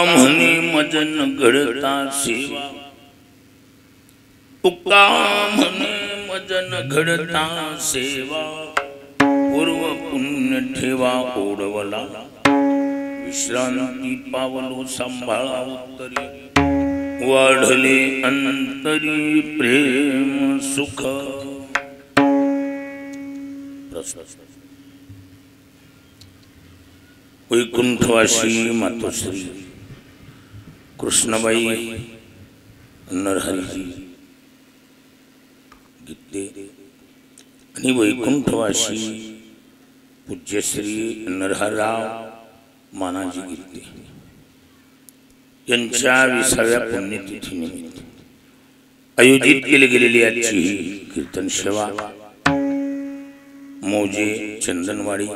म्हणे मजन घडता सेवा, तुका म्हणे मजन घडता सेवा, पूर्व पुण्य ठेवा ओढवला, विश्रांती पावलो सांभाळा उत्तरी, वाढले अंतरी प्रेम सुख। वैकुंठवासी मातोश्री कृष्णबाई नरहरी गीते आणि वैकुंठवासी पूज्यश्री नरहरराव मानाजी गीते यांच्या 20व्या पुण्यतिथीनिमित्त आयोजित केली गेलेली आजची कीर्तन सेवा मौजे चंदनवाडी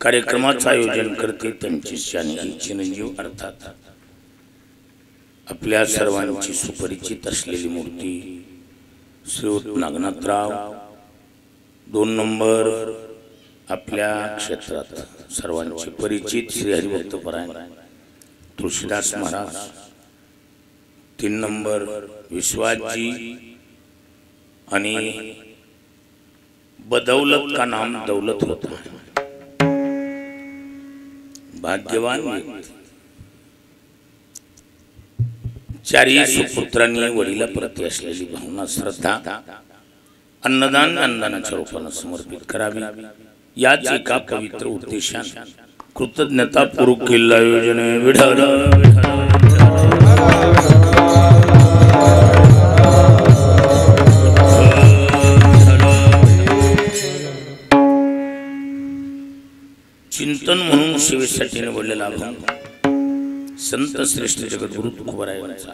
कार्यक्रमाचं आयोजन करते त्यांचे शानी चिरंजीव अर्थात आपल्या सर्वांची सुपरिचित असलेली मूर्ती श्रीयुत नागनाथराव 2 नंबर आपल्या क्षेत्रात सर्वांची परिचित श्री हरिभक्तपरायण तुळशीदास महाराज 3 नंबर विश्वासजी आणि बदौलत का नाम दौलत होता भाग्यवान व्यक्ती। 4 सुपुत्रांनी वडिलाप्रती असलेली भावना श्रद्धा अन्नदान अन्नदानाच्या रूपाने समर्पित करावी याच एका पवित्र उद्देशाने कृतज्ञतापूर्वक केलेलं आयोजन आहे। विठ्ठल चिंतन म्हणून सेवेसाठी निवडलेला अभंग संत श्रेष्ठ जगद्गुरु तुकोबारायांचा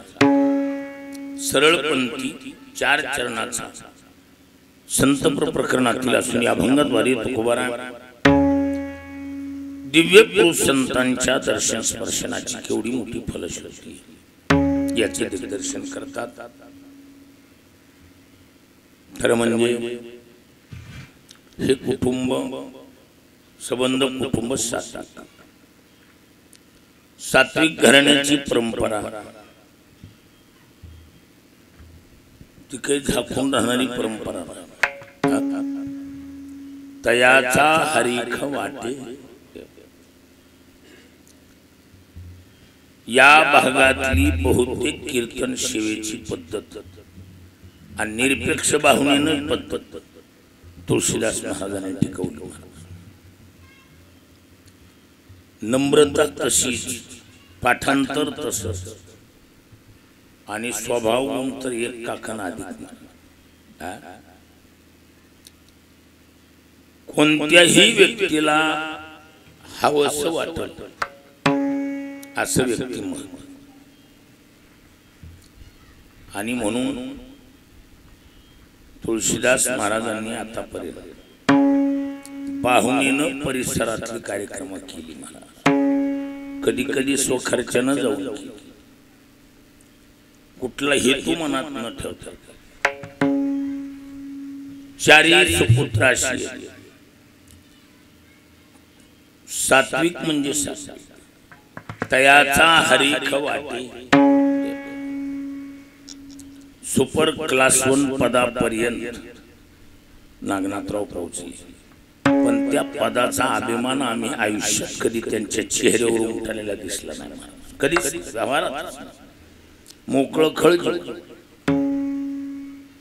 सरळ पंथी 4 चरणाचा संत प्रकरणातील असून या अभंगाद्वारे तुकोबाराय दिव्य पुरुष संतांच्या दर्शन स्पर्शनाची केवढी मोठी फलश्रुती याचे दिग्दर्शन करतात। खरं म्हणजे हे कुटुंब संबंध कुटुंब सात्विक घराण्याची परंपरा ती काही झाकून राहणारी परंपरा तयाचा हरीख वाटे या भागातली बहुतेक कीर्तन सेवेची पद्धत आणि निरपेक्ष भावनेने पद्धत तुळशीदास महाराजांनी टिकवली। नम्रता तशीच पाठांतर तसंच आणि स्वभाव तर एक काकाना अधिक कोणत्याही व्यक्तीला हवंसं वाटत असं व्यक्तिमत्व आणि म्हणून तुळशीदास महाराजांनी आतापर्यंत पाहुणीनं परिसरातले कार्यक्रम केली महाराज कधी कधी स्वखर्चानं जाऊन कुठला हेतू मनात न ठेवता 4 सुपुत्राशी सात्विक म्हणजे सात्विक तयाचा हरीख वाटे सुपर क्लास 1 पदापर्यंत नागनाथराव पोहोचले पण त्या पदाचा अभिमान आम्ही आयुष्यात कधी त्यांच्या चेहऱ्यावर उमटलेला दिसला नाही कधी व्यवहारात मोकळं खळ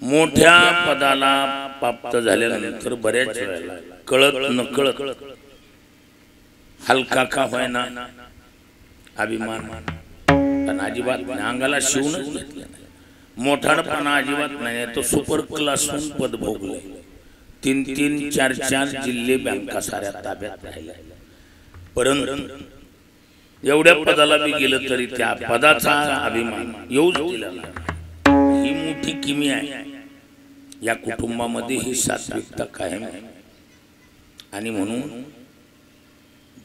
मोठ्या पदाला प्राप्त झाल्यानंतर बऱ्याच वेळेला कळत नकळत हलका का होईना अभिमान पण अजिबात नाही अंगाला शिवूनच घेतलं नाही मोठाडपणा अजिबात नाही तो सुपर क्लास पद भोगले 3-3 4-4 जिल्हे बँका साऱ्या ताब्यात राहिल्या परंतु एवढ्या पदाला बी गेलं तरी त्या पदाचा अभिमान येऊच दिला ही मोठी किमी आहे। या कुटुंबामध्ये ही सात्विकता कायम आहे आणि म्हणून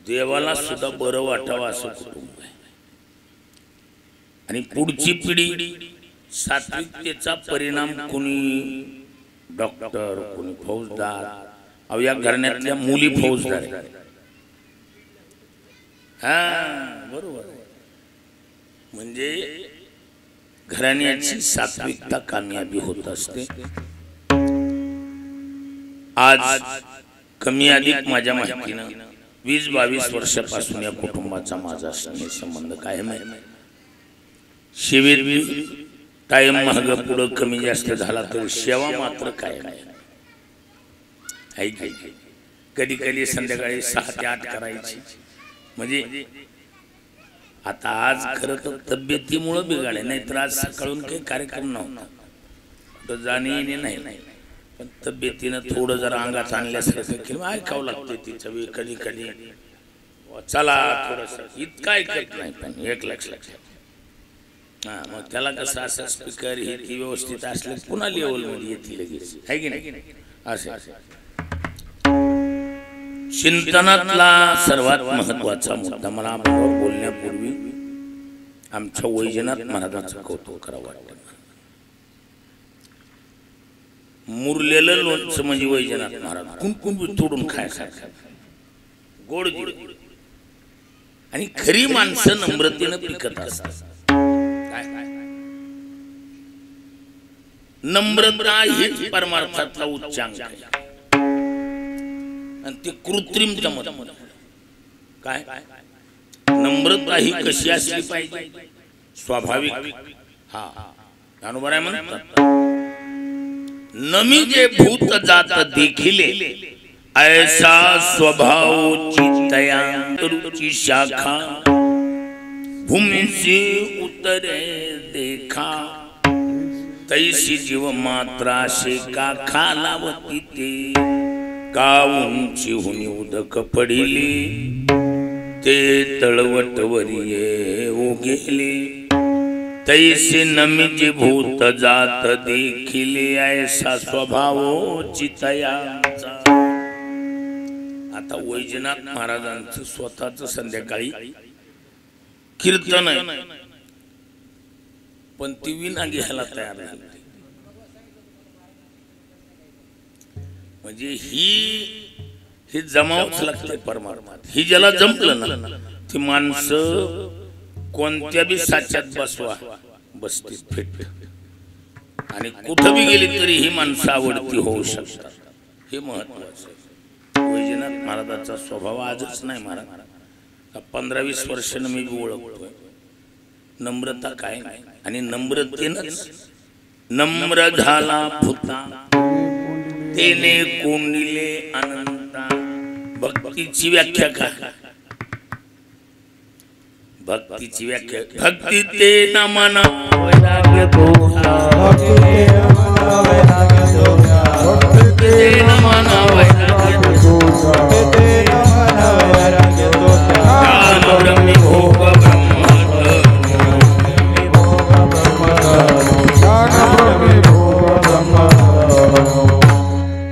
देवाला सुद्धा बरं वाटावं असं कुटुंब आहे आणि पुढची पिढी सात्विकतेचा परिणाम कोणी डॉक्टर कोणी फौजदार अव या घराण्यातल्या मुली फौजदार हा बरोबर म्हणजे घराण्याची सात्विकता कामयाबी होत असते। आज कमी अधिक माझ्या माहितीनं 20-22 वर्षापासून या कुटुंबाचा माझा संबंध कायम आहे। शिबिर टाइम महाग पुढं कमी जास्त झाला तर सेवा मात्र कायम आहे। कधी कधी संध्याकाळी 6 ते 8 करायची। म्हणजे आता आज खरं तर तब्येतीमुळे बिघाडे, नाहीतर आज सकाळून काही कार्यक्रम नव्हता, जाणे नाही, पण तब्येतीनं थोडं जरा अंगात आणल्यासारखं केलं, ऐकावं लागते तिचं बी कधी कधी। चला थोडंसं इतकं ऐकत नाही, पण एक लक्षात हां, मग त्याला कसं असं स्पीकर हे ती व्यवस्थित असलं पुन्हा लेवलमध्ये येते लगेच, आहे की नाही? असं चिंतनातला सर्वात महत्वाचा मुद्दा मला आपल्यावर बोलण्यापूर्वी आमच्या वैजनाथ महाराजांचं कौतुक करावं वाटतं। मुरलेलं लोणचं म्हणजे वैजनाथ महाराज कुंकुम तोडून खायसारखं गोड गोड, आणि खरी माणसं नम्रतेनं पिकत असतात। नम्रता ही परमार्थातला उच्चांक आहे, आणि ते कृत्रिम जमत काय? नम्रता ही कशी असली पाहिजे? स्वाभाविक। हा अनुभव आहे म्हणतात, नमी जे भूत जात देखिले ऐसा स्वभाव चितया रुचि शाखा भूमि से उतरे देखा तैसी जीव मात्रा शेका खालावती ते का उंची हुनी उदक पडिली ते तळवटवरिये उगेले तैसे नमिजी भूत जात देखिले ऐसा स्वभाव चितयाचा। आता वैजनाथ महाराजांचं स्वतःचं संध्याकाळी कीर्तन आहे, पण ती विना घ्यायला तयार झाली। म्हणजे ही जमावच लागते परमार्थात। ही ज्याला जमलं ना ती माणसं कोणत्या बी साच्यात बसवा बसतील फिट, आणि कुठं बी गेली तरी ही माणसं आवडती होऊ शकतात, हे महत्वाचं। वैजनाथ महाराजांचा स्वभाव आजच नाही, महाराज 15-20 वर्षानं मी ओळखतोय। नम्रता काय नाही, आणि नम्रतेनंच नम्र झाला फुता तेने कोंडिले अनंता। भक्तीची व्याख्या काय? भक्तीची व्याख्या, भक्ती ते न मना वैराग्य दोषा, भक्ती ते न मना वैराग्य दोषा, ज्ञान ब्रह्मी भोग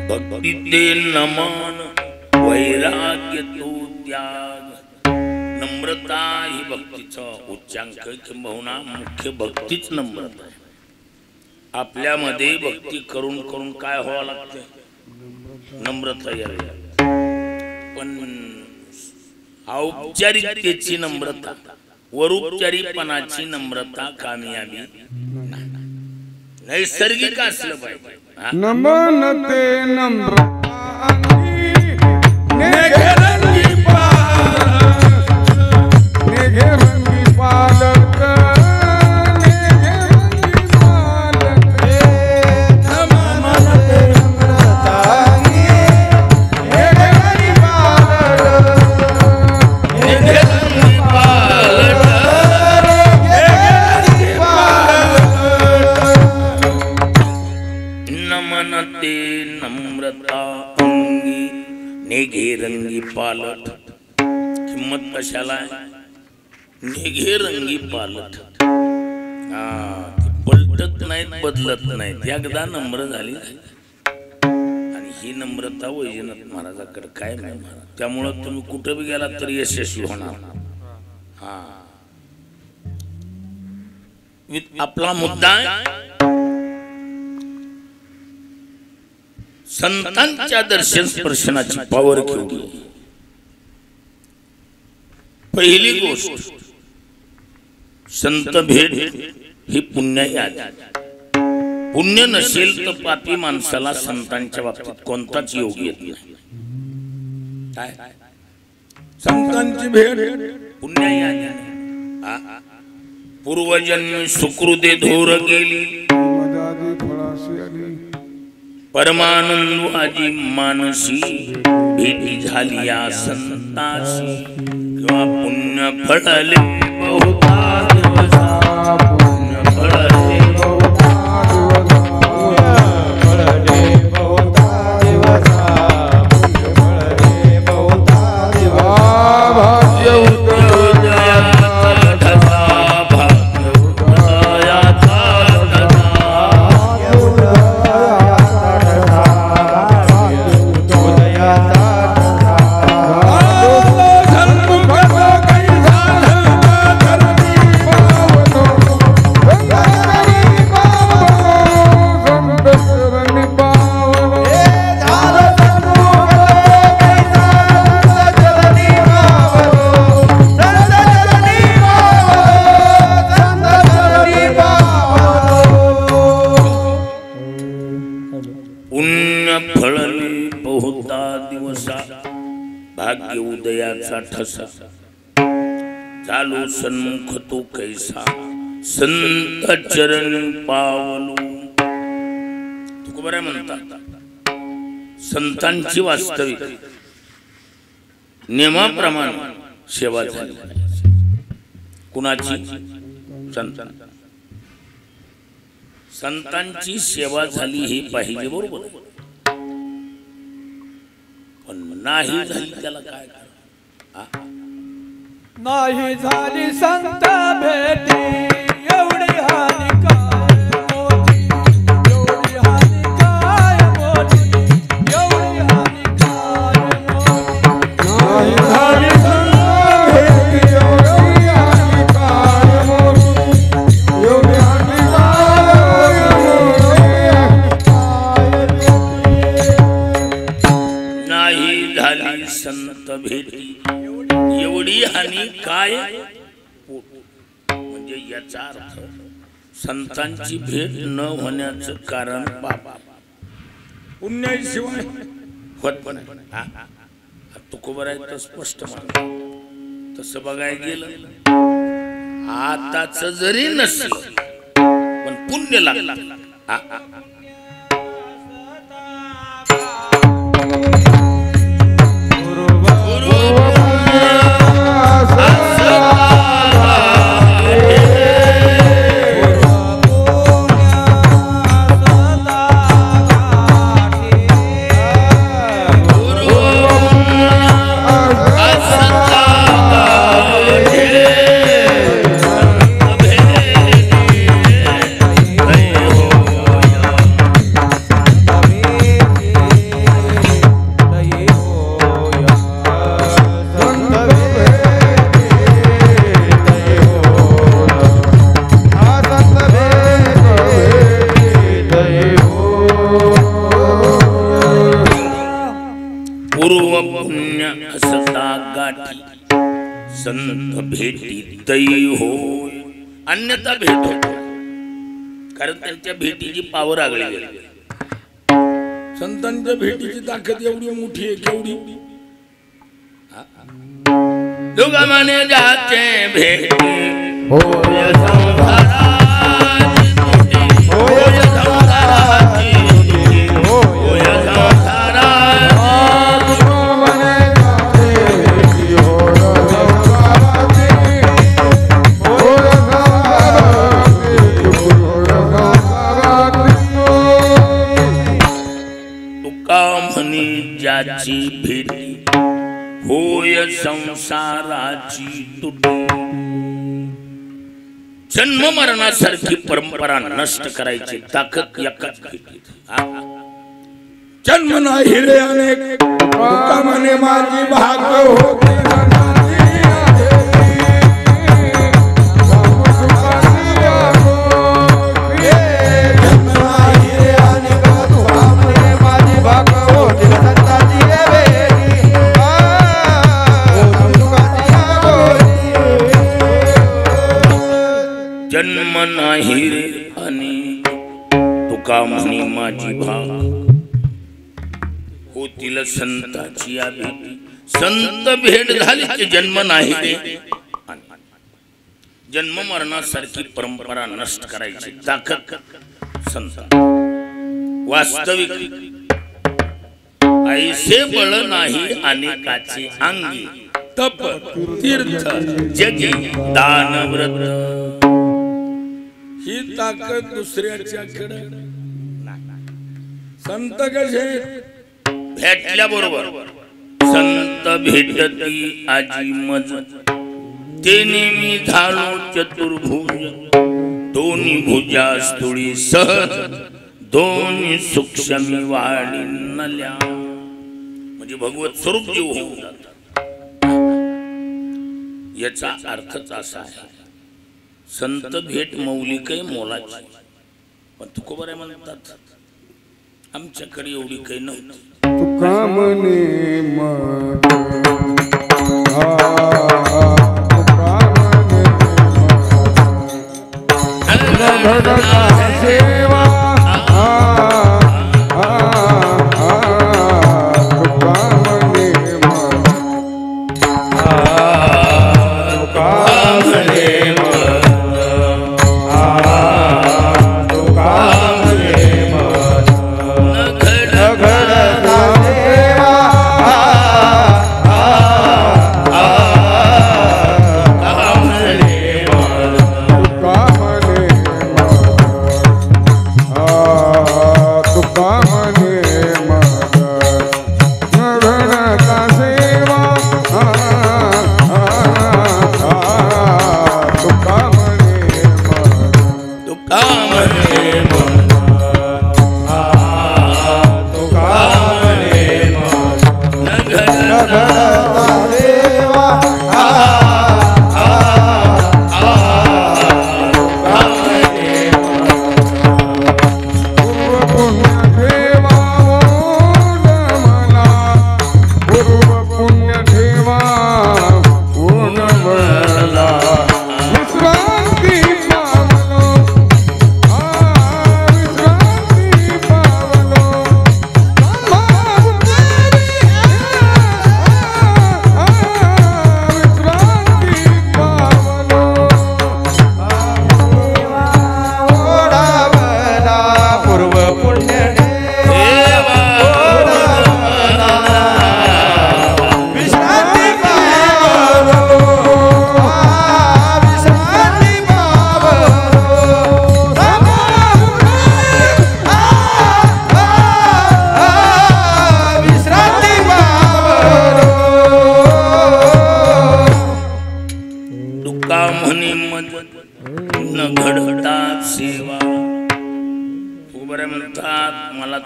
भक्ती ते न मन वैराग्य तो त्याग। नम्रता ही भक्तीचा उच्चांक, किंबहुना मुख्य भक्तीच नम्रता आहे। आपल्यामध्ये भक्ती करून करून काय व्हावं लागते? नम्रता यावी। पण औपचारिकतेची नम्रता, वरूपचारीपणाची नम्रता कामयाबी नाही, नैसर्गिक असलं पाहिजे। नमनते नम्रता नम्रता अंगी नेघे रंगी पालट। किंमत कशाला? नेघे रंगी पालट। पलटत नाहीत, बदलत नाहीत, एकदा नम्र झाली। आणि ही नम्रता वैजनाथ महाराजाकडे काय नाही महाराज। त्यामुळं तुम्ही कुठं बी गेला तरी यशस्वी होणार। हा आपला मुद्दा संतांच्या दर्शन स्पर्शनाची पावर केवढी। पहिली गोष्ट संत भेट ही पुण्याई आहे. पुण्य नसेल तर पापी माणसाला संतांच्या बाबतीत कोणताच योग येत नाही. काय संतांची भेट पुण्याई आहे. पूर्वजन्मी सुकृते धोर गेली मदादी फळाशी आली परमानंदवाजी मानसी भेटी झाली या संताशी किंवा पुण्य फळले बहुता दिवसा पुण्य फळले भाग्य उदयाचा ठसा चालू सन्मुख तो कैसा संत चरण पावलो. तुकोबरा म्हणतात संतांची वास्तविक नियमाप्रमाणे सेवा झाली. कुणाची? संतांची सेवा झाली हे पाहिजे, बरोबर. पण नाही झाली त्याला काय करा? नाही झाली संत भेटी एवढी हानी काय मोठी, एवढी हानी काय मोठी, एवढी हानी काय मोठी. नाही झाली संत भेटी एवढी हानी काय मोठी, एवढी हानी काय मोठी. नाही झाली संत भेटी एवढी हानी काय, म्हणजे याचा अर्थ संतांची भेट न होण्याचं कारण पाप. पुण्याशिवाय होत पण तुकोबर आहे तर स्पष्ट म्हणा. तसं बघायला गेलं आताच जरी नसलं पण पुण्य लागलं. संत भेटी दई होय, अन्यथा भेट होतो. कारण त्यांच्या भेटीची पावर आगळी गेली. संतांच्या भेटीची ताकद एवढी मोठी आहे केवढी. दुगा माने जाते भेटी होय संसाराची तुटी, होय संसाराची तुटी, होय संसाराची ज्याची भेटी होय संसाराची तुटी. जन्म मरणासारखी परंपरा नष्ट करायची ताकद एकाच भेटीत. जन्म नाही रे अनेक तुका म्हणे माझी भाग्य होती. जन्म नाही रे आणि तुका म्हणी माझी भाग होतील संताची या भेटी संत भेट झाली की जन्म नाही रे जन्म मरणासारखी परंपरा नष्ट करायची ताकद संत वास्तविक ऐसे बळ नाही अनेकाचे अंगी तप तीर्थ जगी दान व्रत ही ताकद दुसऱ्याच्याकडे संत कसे भेटल्या बरोबर संत भेटती आजी मज ते नेहमी झालो चतुर्भुज दोन्ही भुजा स्तुळी सहज दोन्ही सूक्ष्मी वाढी नल्या म्हणजे भगवत स्वरूप जीव होऊन जात याचा अर्थच असा आहे संत भेट मौलिकही मोलाची पण तुकोबरे म्हणतात आमच्याकडे एवढी काही नव्हती तुका म्हणे मत सेवा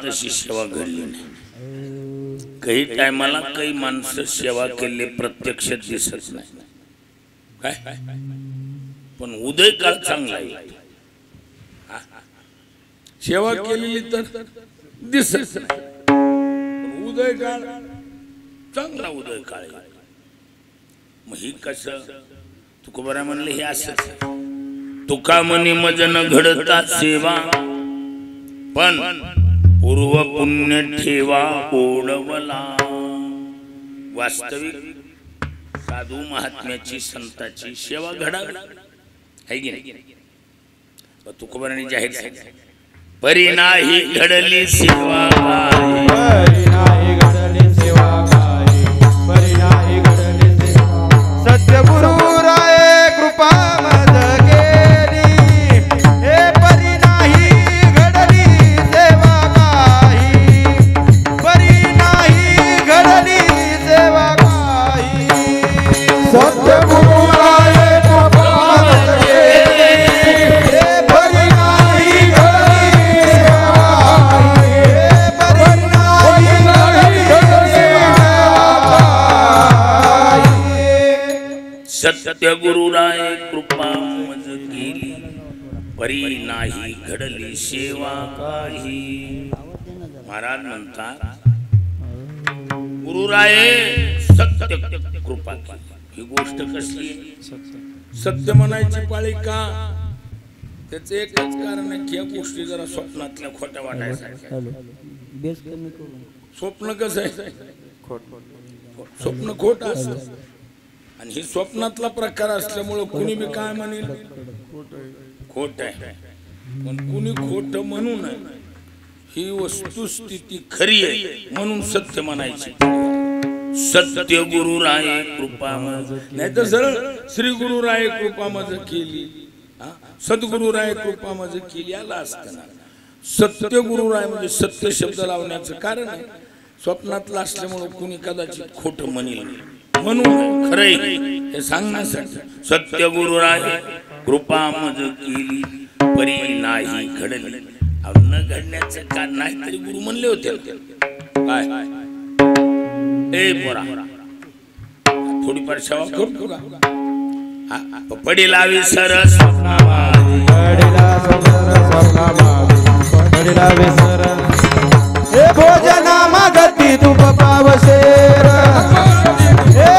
तशी सेवा घडली नाही काही टायमाला काही माणसं सेवा केले प्रत्यक्ष दिसत नाही काय पण उदय काळ चांगला आहे सेवा केलेली तर दिसत नाही पण उदय काळ चांगला उदय काळ मग ही कसं तुकोबरा म्हणले हे असं तुका म्हणे मजन घडता सेवा पण पूर्व पुण्य ठेवा ओढवला वास्तविक साधू महात्म्याची संताची सेवा घडा है की नाही तुकोबारांनी जाहीर सांगितलं परी नाही घडली सेवा परी नाही घडली सेवा काय परी नाही घडली सेवा सत्यगुरु राय कृपा मज गेली हे परी नाही घडली सेवा काही परी नाही घडली सेवा काही सत्यगुरु राय कृपा मज गेली हे परी नाही घडली सत्य गुरुराय कृपा मज गेली परी नाही घडली सेवा काही महाराज म्हणतात गुरुराय सत्य कृपा केली ही गोष्ट कसली सत्य म्हणायची पाळी का त्याचं एकच कारण आहे की या गोष्टी जरा स्वप्नातल्या खोट्या वाटायसारख्या. स्वप्न कसं आहे, स्वप्न खोट असतं आणि ही स्वप्नातला प्रकार असल्यामुळं कुणी बी काय म्हणेल खोट आहे, पण कुणी खोट म्हणू नये. ही वस्तुस्थिती खरी आहे म्हणून सत्य म्हणायची. सत्य गुरुराय कृपा मज, नाही तर सरळ श्री गुरुराय कृपा मज केली, सद्गुरुराय कृपा मज केली आला असताना. सत्य गुरुराय म्हणजे सत्य शब्द लावण्याचं कारण आहे. स्वप्नातलं असल्यामुळे कुणी कदाचित खोट म्हणेल म्हणून खरंय हे सांगण्यासाठी. सत्य गुरुराय कृपा मज केली परी नाही घडली. न घडण्याचं कारण नाही तरी गुरु म्हणले होते काय. ए पोरा थोडीफार सेवा करतो का. पडीला विसर स्वप्नामादी, पडीला विसर हे भोजना मागती तुप पावशेर, हे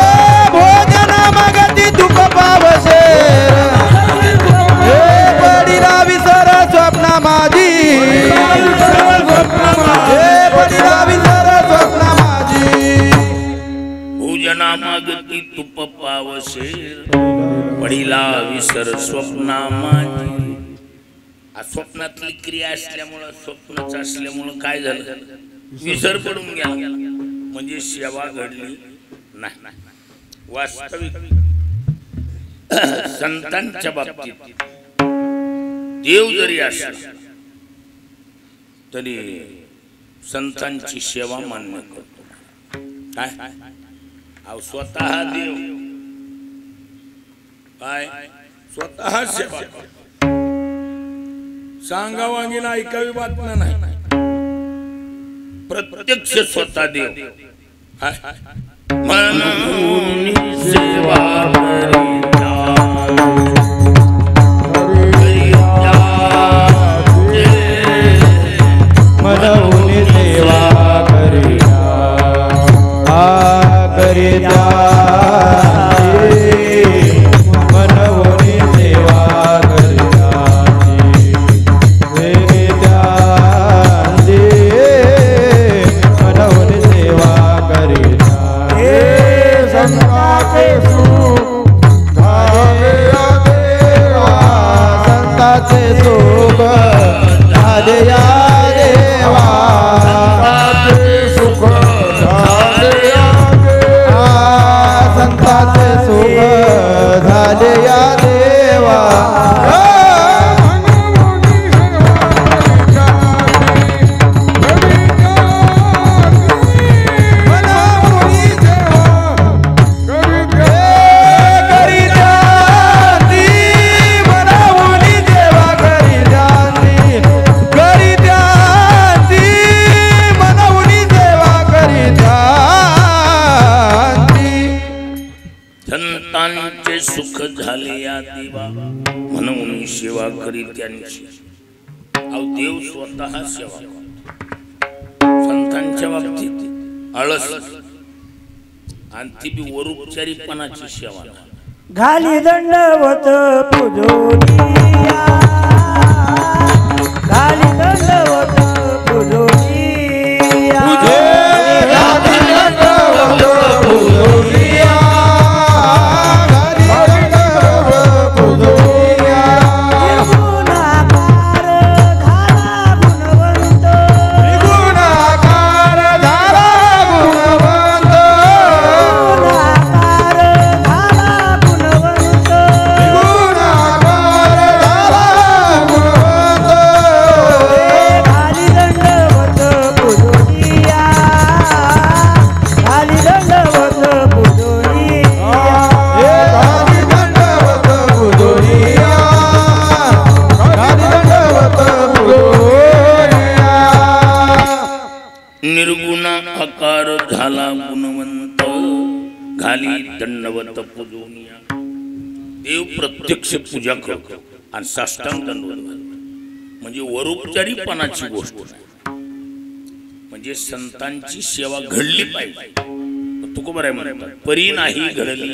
भोजना मागती तुप पावशेर, हे पडीला विसर स्वप्नामादी, हे पडीला विसर स्वप्नामादी. भोजना मागती तुप पावशेर पडीला विसर स्वप्नामादी. स्वप्नातली क्रिया असल्यामुळं स्वप्नच असल्यामुळं काय झालं विसर पडून गेला म्हणजे सेवा घडली नाही. वास्तविक संतांच्या बाबतीत देव जरी असला तरी संतांची सेवा मान्य करतो. काय स्वतः देव काय स्वतः सेवा सांगावा गेला ऐकावी बातम्या नाही. प्रत्यक्ष स्वतः देव म्हणून सेवा मनवून सेवा करिता सुख झाले या देवा म्हणून सेवा करी त्यांची. देव स्वतः सेवा संतांच्या बाबतीत आळस आणि ती बी वरुपचारीपणाची सेवा. घाली दंडवत पूजोनिया, घाली दंडवत पूजोनिया, घाली दंडवत पूजोनिया. निर्गुण आकार झाला गुणवंत घाली दंडवत पूजोनिया. देव प्रत्यक्ष पूजा करतो आणि साष्टांग दंडवत म्हणजे वरोपचारीपणाची गोष्ट नाही. म्हणजे संतांची सेवा घडली पाहिजे. तुकोबाराय म्हणतात परी नाही घडली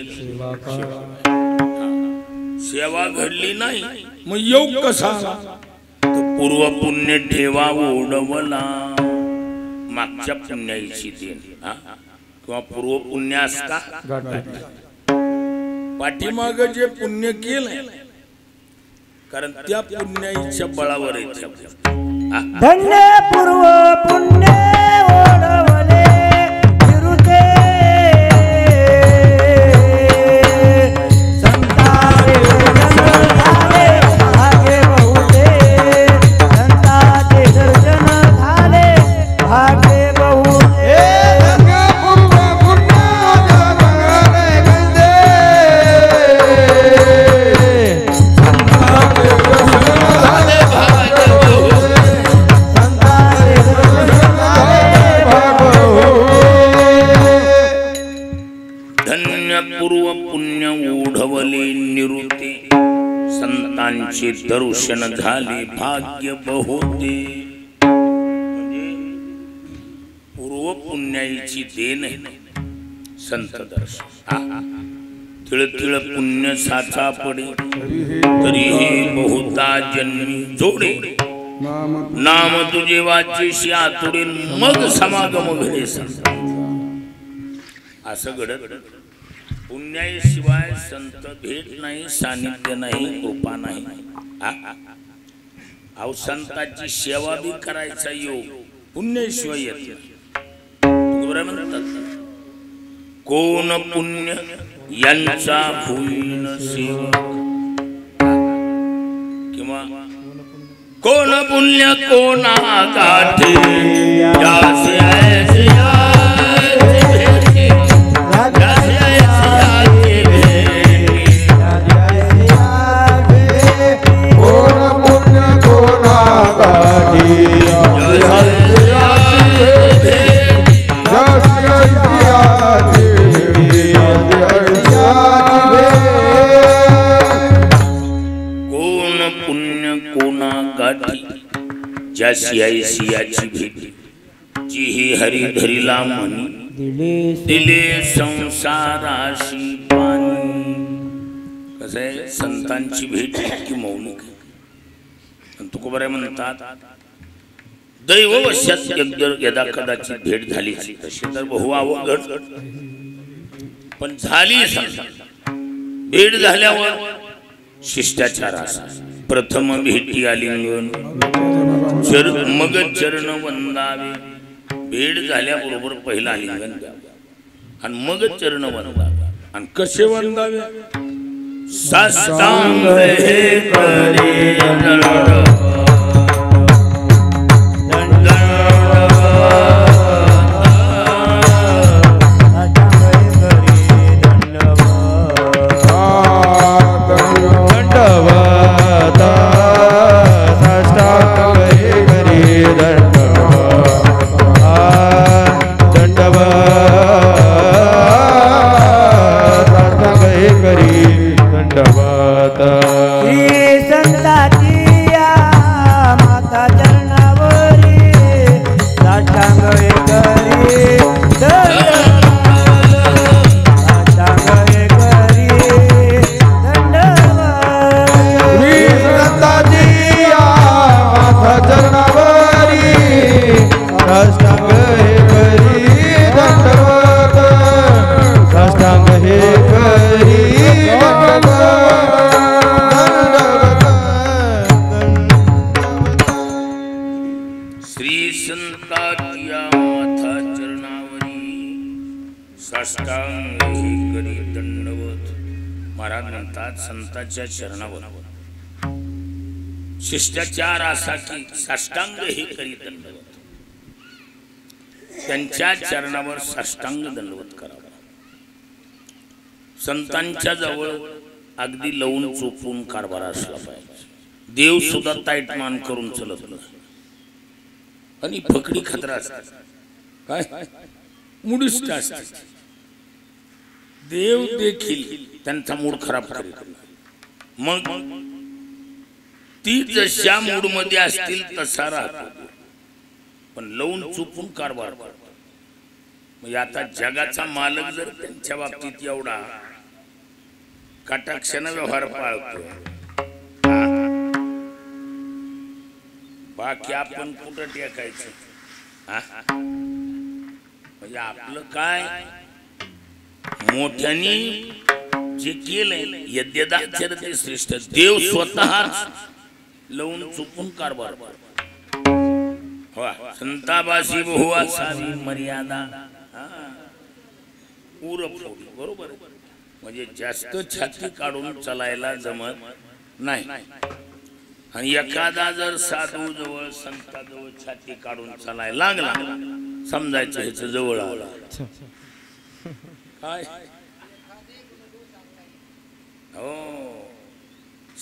सेवा घडली नाही मग योग कसा तर पूर्व पुण्य ठेवा ओढवला मागच्या पुण्याची देण किंवा पूर्व पुण्य असता पाठीमाग जे पुण्य केलंय कारण त्या पुण्याच्या बळावर धन्य पूर्व पुण्य ओढवले निरुते संताचे दर्शन झाले भाग्य बहुते संताचे दर्शन झाले भाग्य बहुते पूर्व पुण्य ओढवले निरुते संतांचे दर्शन झाले भाग्य बहुते म्हणजे पूर्व पुण्याची देण संत दर्शन तिळ तिळ पुण्य साचा पडे तरी हे बहुता जन्मी जोडे नाम तुझे वाचेशी आतुडे मग समागम घडे संत असं घडत पुण्याशिवाय संत भेट नाही सानिध्य नाही कृपा नाही अहो संतांची सेवा बी करायचा योग पुण्याशिवाय येत म्हणतात कोण पुण्य यांचा होईन सेवक किंवा कोण पुण्य कोणा गाठे यासे ऐसे ज्यासी ऐसी याची भेटी जी ही हरी धरिला म्हणी दिले संसाराशी पाणी कसं आहे संतांची भेट इतकी मौलिक आहे तुकोबाराय म्हणतात दैववशात यदा कदाचित भेट झाली तशी तर बहु अवघड पण झाली भेट झाल्यावर शिष्टाचार असा प्रथम भेटी आलिंगन मग चरण वंदावे भेट झाल्याबरोबर पहिला आलिंगन द्यावे आणि मग चरण वंदावे आणि कसे वंदावे साष्टांग हे करे संतांच्या चरणावर शिष्टाचार असा की साष्टांग हे करी दंडवत त्यांच्या चरणावर साष्टांग दंडवत करावा संतांच्या जवळ अगदी लवून चोपून कारभार असला पाहिजे देव सुद्धा ताईट मान करून चलत नाही आणि फकडी खतरा असतात काय मुडिष्ट असतात देव देखील त्यांचा मूड खराब करीत मग ती जशा मूड मध्ये असतील तसा राहतो पण लवून चुपून कारभार करतो मग आता जगाचा मालक जर त्यांच्या बाबतीत एवढा कटाक्षानं व्यवहार पाळतो. बाकी आपण कुठं टेकायचं? म्हणजे आपलं काय मोठ्यानी जे केलंय यद्यदाचरते श्रेष्ठ. देव स्वतः लावून चुकून कारभार. संताबाशी बहु असावी मर्यादा. उरफोडी बरोबर. म्हणजे जास्त छाती काढून चालायला जमत नाही. आणि एखादा जर साधू जवळ संताजवळ छाती काढून चालायला लागला समजायचं ह्याच जवळ आला. काय हो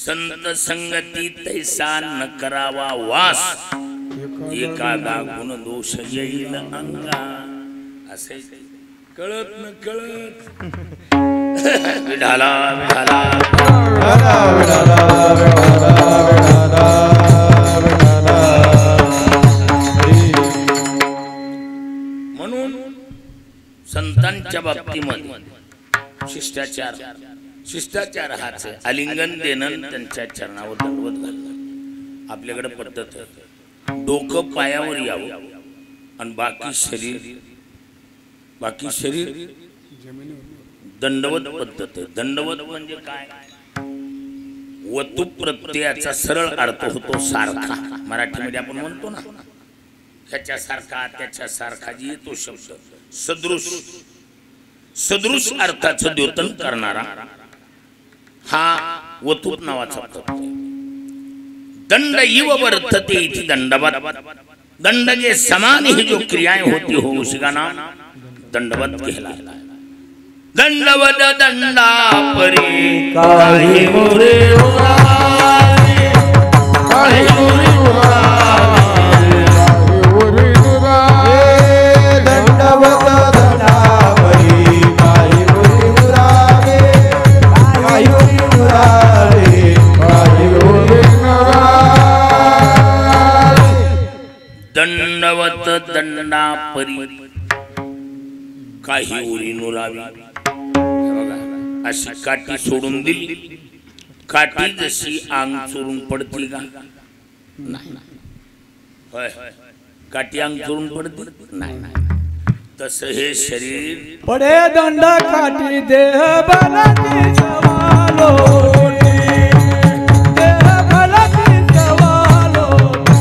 संत संगती तैसा न करावा वास. एखादा गुण दोष येईल अंगा. असे कळत न कळत विढाला विढाला म्हणून संतांच्या बाबतीमध्ये शिष्टाचार हाच आलिंगन देणं त्यांच्या चरणावर दंडवत घालणं. आपल्याकडे पद्धत आहे. डोकं पायावर यावं आणि बाकी शरीर दंडवत पद्धत आहे. दंडवत म्हणजे काय? वतू प्रत्ययाचा सरळ अर्थ होतो सारखा. मराठीमध्ये आपण म्हणतो ना ह्याच्यासारखा त्याच्यासारखा जी येतो शब्द सदृश अर्थाचं द्योतन करणारा हा वतूप नावाचा पद. दंड इव वर्तते इति दंडवत. दंड के समान ही जो क्रियाएं होती हो उसी का नाम दंडवत कहलाता है. दंडवत दंडा परी काहे मोरे उरारे. काहे मोरे उरारे. दंडवत दंडावरी काही गोरी उरावे. काही गोरी उरावे. काही गोरी उरावे. दंडवत दंडा परी काही उरी नुरावी. अशी काठी सोडून दिली. काठी जशी अंग चोरून पडती का? नाही. होय काठी अंग चोरून पडती नाही. तसं हे शरीर पडे दंड काठी देह बलाची सवालोटी. देह बलाची सवालोटी.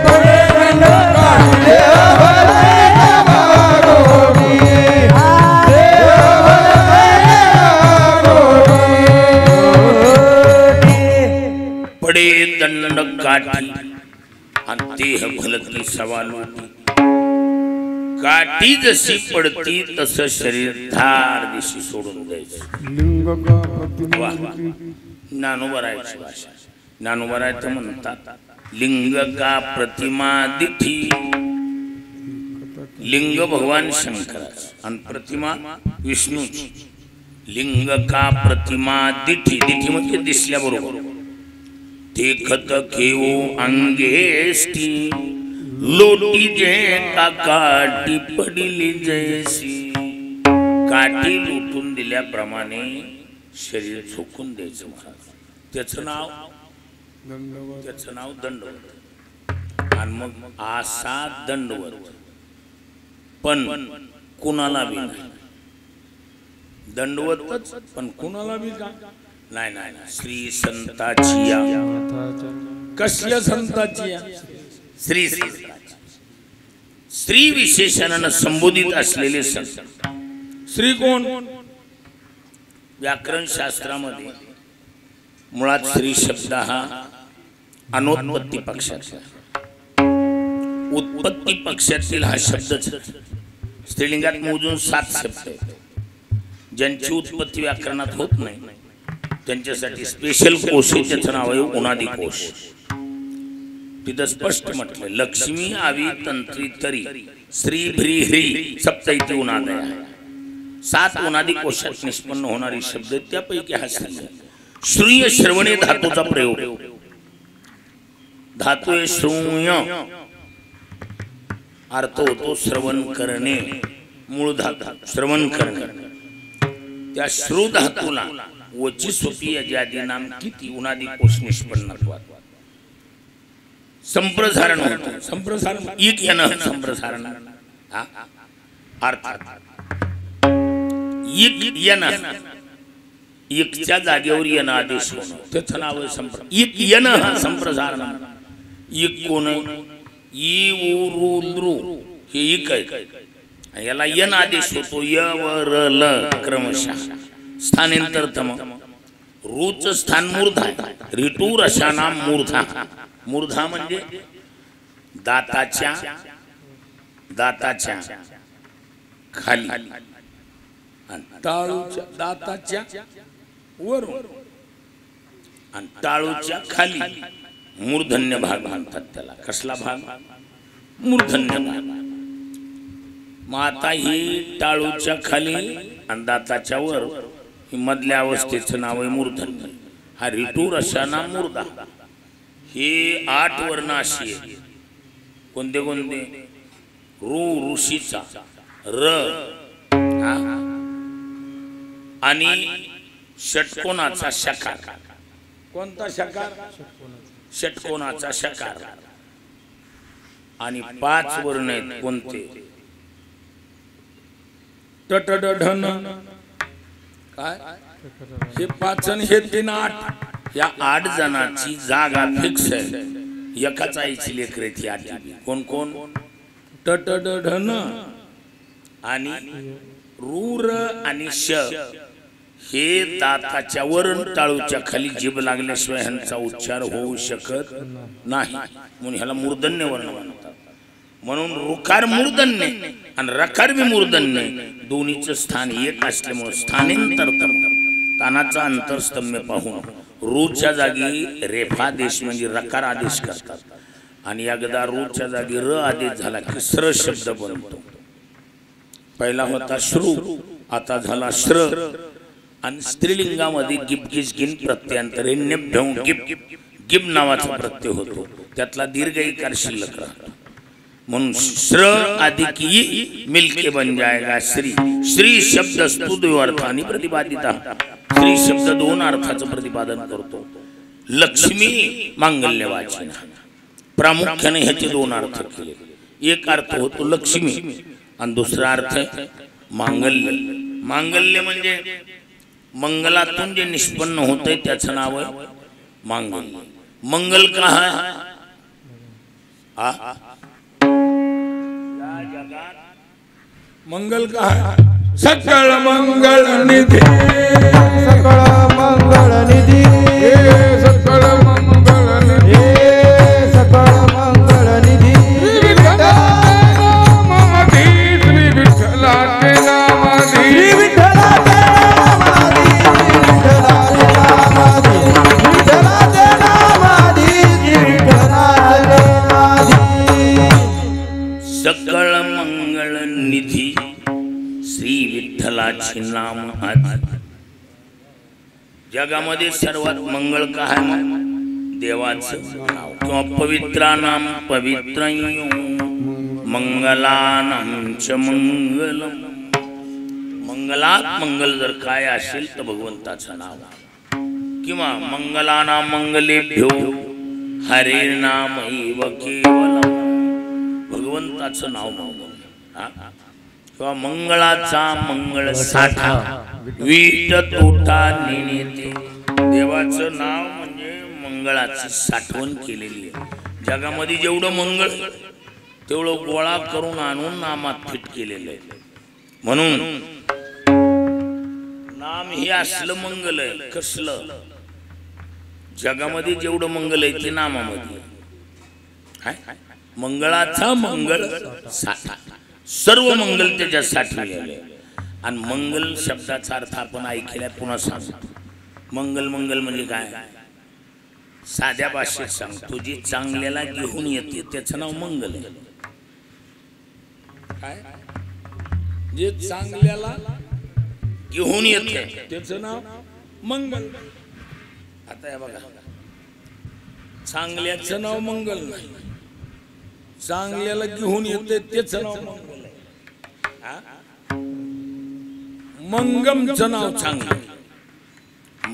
पडे दंड काठी देह बलाची सवालोटी. पडे दंड काठी आणि देह भलती सवालोटी. काठी जशी पडती तसं शरीर धार दिशी सोडून द्यायचं. ज्ञानोबरायची भाषा. ज्ञानोबरायचं म्हणतात लिंग का प्रतिमा दिठी. लिंग भगवान शंकराच आणि प्रतिमा विष्णूची. लिंग का प्रतिमा दिठी. दिठी म्हणजे दिसल्याबरोबर. देखत घेऊ अंगेष्टी. लोटी जे का काठी पडली जैसी. काठी लुटून दिल्याप्रमाणे शरीर झोकून द्यायचं महाराज. त्याचं नाव दंडवत. आणि मग असा दंडवत पण कुणाला बी नाही. दंडवतच पण कुणाला बी का नाही. श्री संताची. कसल्या संताची? स्त्री विशेषणानं संबोधित असलेले संत. श्री कोण? व्याकरण शास्त्रामध्ये मुळात स्त्री शब्द हा अनोत्पत्ती पक्षाचा. उत्पत्ती पक्षातील हा शब्दच. स्त्रीलिंगात मोजून 7 शब्द आहेत. ज्यांची उत्पत्ती व्याकरणात होत नाही त्यांच्यासाठी स्पेशल कोश आहे. त्याचं नाव आहे उनादी कोश. तिथं स्पष्ट म्हटलं लक्ष्मी आवी तंत्री तरी श्री भ्री ह्री सप्तैती उनादय. 7 उनादी कोशात निष्पन्न होणारी शब्द त्यापैकी हा श्री. श्रूय श्रवणे धातूचा प्रयोग. धातू आहे श्रूय. अर्थ होतो श्रवण करणे. मूळ धातू श्रवण करणे. त्या श्रु धातूला वची स्वपी अजादी नाम किती उनादी कोश निष्पन्नत्वात संप्रसारण होतं. संप्रसारण एक यानं संप्रसारण अर्थात एक यानं एकच्या जागेवर येणं आदेश होणं त्याचं नाव आहे एक येणं हा संप्रसारण. एक कोण ई उ रु लृ हे एक आहे. याला यन आदेश होतो य व र ल क्रमशः स्थानांतरतम. रूच स्थान मूर्धा ऋतू रशाना मूर्धा. मूर्धा म्हणजे दाताच्या खाली टाळूच्या दाताच्या वर आणि टाळूच्या खाली मूर्धन्य भाग म्हणतात त्याला. कसला भाग? मूर्धन्य भाग. मग आता ही टाळूच्या खाली आणि दाताच्या वर ही मधल्या अवस्थेचं नाव आहे मूर्धन्य. हा ऋतू रसाना मूर्धा. हे 8 वर्ण अशी आहे. कोणते कोणते? रू ऋषीचा, र आणि षटकोनाचा शकार. कोणता शकार? षटकोनाचा शकार. आणि 5 वर्ण आहेत कोणते? टट ढन काय हे 5 आणि हे 3 8. या 8 जणांची जागा फिक्स आहे. एकाच आईची लेकरे ती 8. कोण कोण? टट ढन आणि रूर आणि श हे दाताच्या वरून टाळूच्या खाली जीभ लागल्याशिवाय ह्यांचा उच्चार होऊ शकत नाही. म्हणून ह्याला मूर्धन्य वर्ण म्हणतात. म्हणून रुकार मूर्धन्य आणि रकार बी मूर्धन्य दोन्हीचं स्थान एक असल्यामुळे स्थानांतरतम तानाचा अंतरस्तम्य पाहून रूच्या जागी रेफा आदेश म्हणजे रकार आदेश करतात. आणि एकदा रूच्या जागी र आदेश झाला की स्र शब्द बनतो. पहिला होता श्रु, आता झाला श्र. आणि स्त्रीलिंगामध्ये गिबगिज गिन प्रत्यंतरे निभ्यं गिब नावाचा प्रत्यय होतो. त्यातला दीर्घ इकार शिल्लक राहतो. म्हणून श्र अधिक ई मिलके बन जाएगा श्री. श्री शब्द स्तुत्व अर्थाने प्रतिपादिता. श्री शब्द 2 अर्थाचं प्रतिपादन करतो. लक्ष्मी मांगल्यवाची प्रामुख्याने ह्याचे 2 अर्थ केले. एक अर्थ होतो लक्ष्मी आणि दुसरा अर्थ मांगल्य. मांगल्य म्हणजे मंगलातून जे निष्पन्न होते त्याचं नाव आहे मांगल्य. मंगल का है? मंगल का है? सकल मंगल निधि. सकळ मंगळ निधी. सकल मंगल निधि. सकळ मंगळ निधी. श्री विठ्ठलाचे नामाधी. श्री विठ्ठलाचे नामाधी. विठ्ठलाचे नामाधी. विठ्ठलाचे नामाधी. सकळ मंगळ निधी श्री विठ्ठलाचे नाम आधी. जगामध्ये सर्वात मंगळ का आहे? देवाचं नाव. किंवा पवित्रानाम पवित्रयो मंगलानाम च मंगलम. मंगलात मंगल जर काय असेल तर भगवंताचं नाव. किंवा मंगलानाम मंगलेभ्यो हरे नामैव केवलम. भगवंताचं नाव मंगल. किंवा मंगळाचा मंगळ साठा वीट तोटा नेते. देवाचं नाव म्हणजे मंगळाची साठवण केलेली आहे. जगामध्ये जेवढं मंगळ तेवढं गोळा करून आणून नामात फिट केलेलं आहे. म्हणून नाम हे असलं मंगल आहे. कसलं? जगामध्ये जेवढं मंगल आहे ते नामामध्ये. मंगळाचा मंगळ साठा सर्व मंगल त्याच्यात साठवलेले. आणि मंगल शब्दाचा अर्थ आपण ऐकल्यात पुन्हा सांगतो. मंगल मंगल म्हणजे काय? साध्या भाषेत सांगतो. जे चांगल्याला घेऊन येते त्याचं नाव मंगल आहे. काय? जे चांगल्याला घेऊन येते त्याचं नाव मंगल. आता हे बघा, चांगल्याचं नाव मंगल नाही. चांगल्याला घेऊन येते त्याचं नाव मंगल आहे. मंगमचं नाव चांगलं.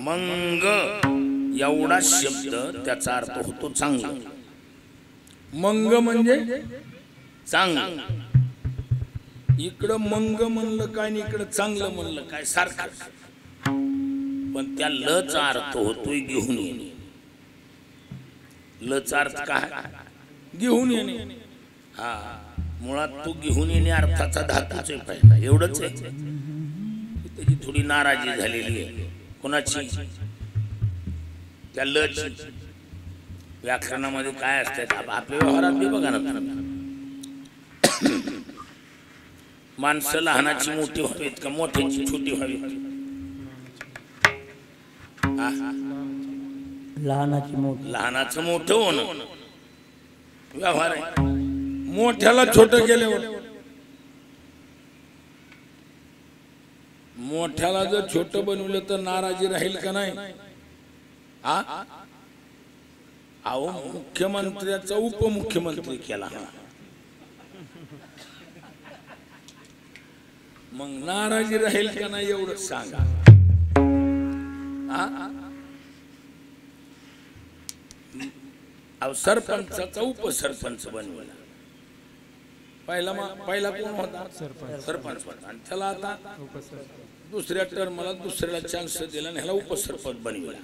मंग एवढा शब्द त्याचा अर्थ होतो चांगला. मंग म्हणजे चांगलं. इकडं मंग म्हणलं काय आणि इकडं चांगलं म्हणलं काय सारखं. पण त्या लचा अर्थ होतोय घेऊन येणे. लचा अर्थ काय? घेऊन येणे. हा, मुळात तो घेऊन येणे अर्थाचा धातूच आहे. पहिला एवढंच आहे. त्याची थोडी नाराजी झालेली आहे. कोणाची? त्या लची. व्याकरणामध्ये काय असतात आपल्या व्यवहारात बी बघा ना. माणसं लहानाची मोठी व्हावीत का मोठ्याची छोटी व्हावीत? लहानाचं मोठं होणं व्यवहार आहे. मोठ्याला छोटं केल्यावर, मोठ्याला जर छोटं बनवलं तर नाराजी राहील का नाही? अहो, मुख्यमंत्र्याचा उपमुख्यमंत्री केला. मग नाराजी राहील का नाही एवढं सांगा. अहो, सरपंचाचा उपसरपंच बनवला. पहिला कोण होता? सरपंच होता. आणि त्याला आता दुसऱ्या टर्मला दुसऱ्याला चान्स दिला आणि ह्याला उपसरपंच बनवला.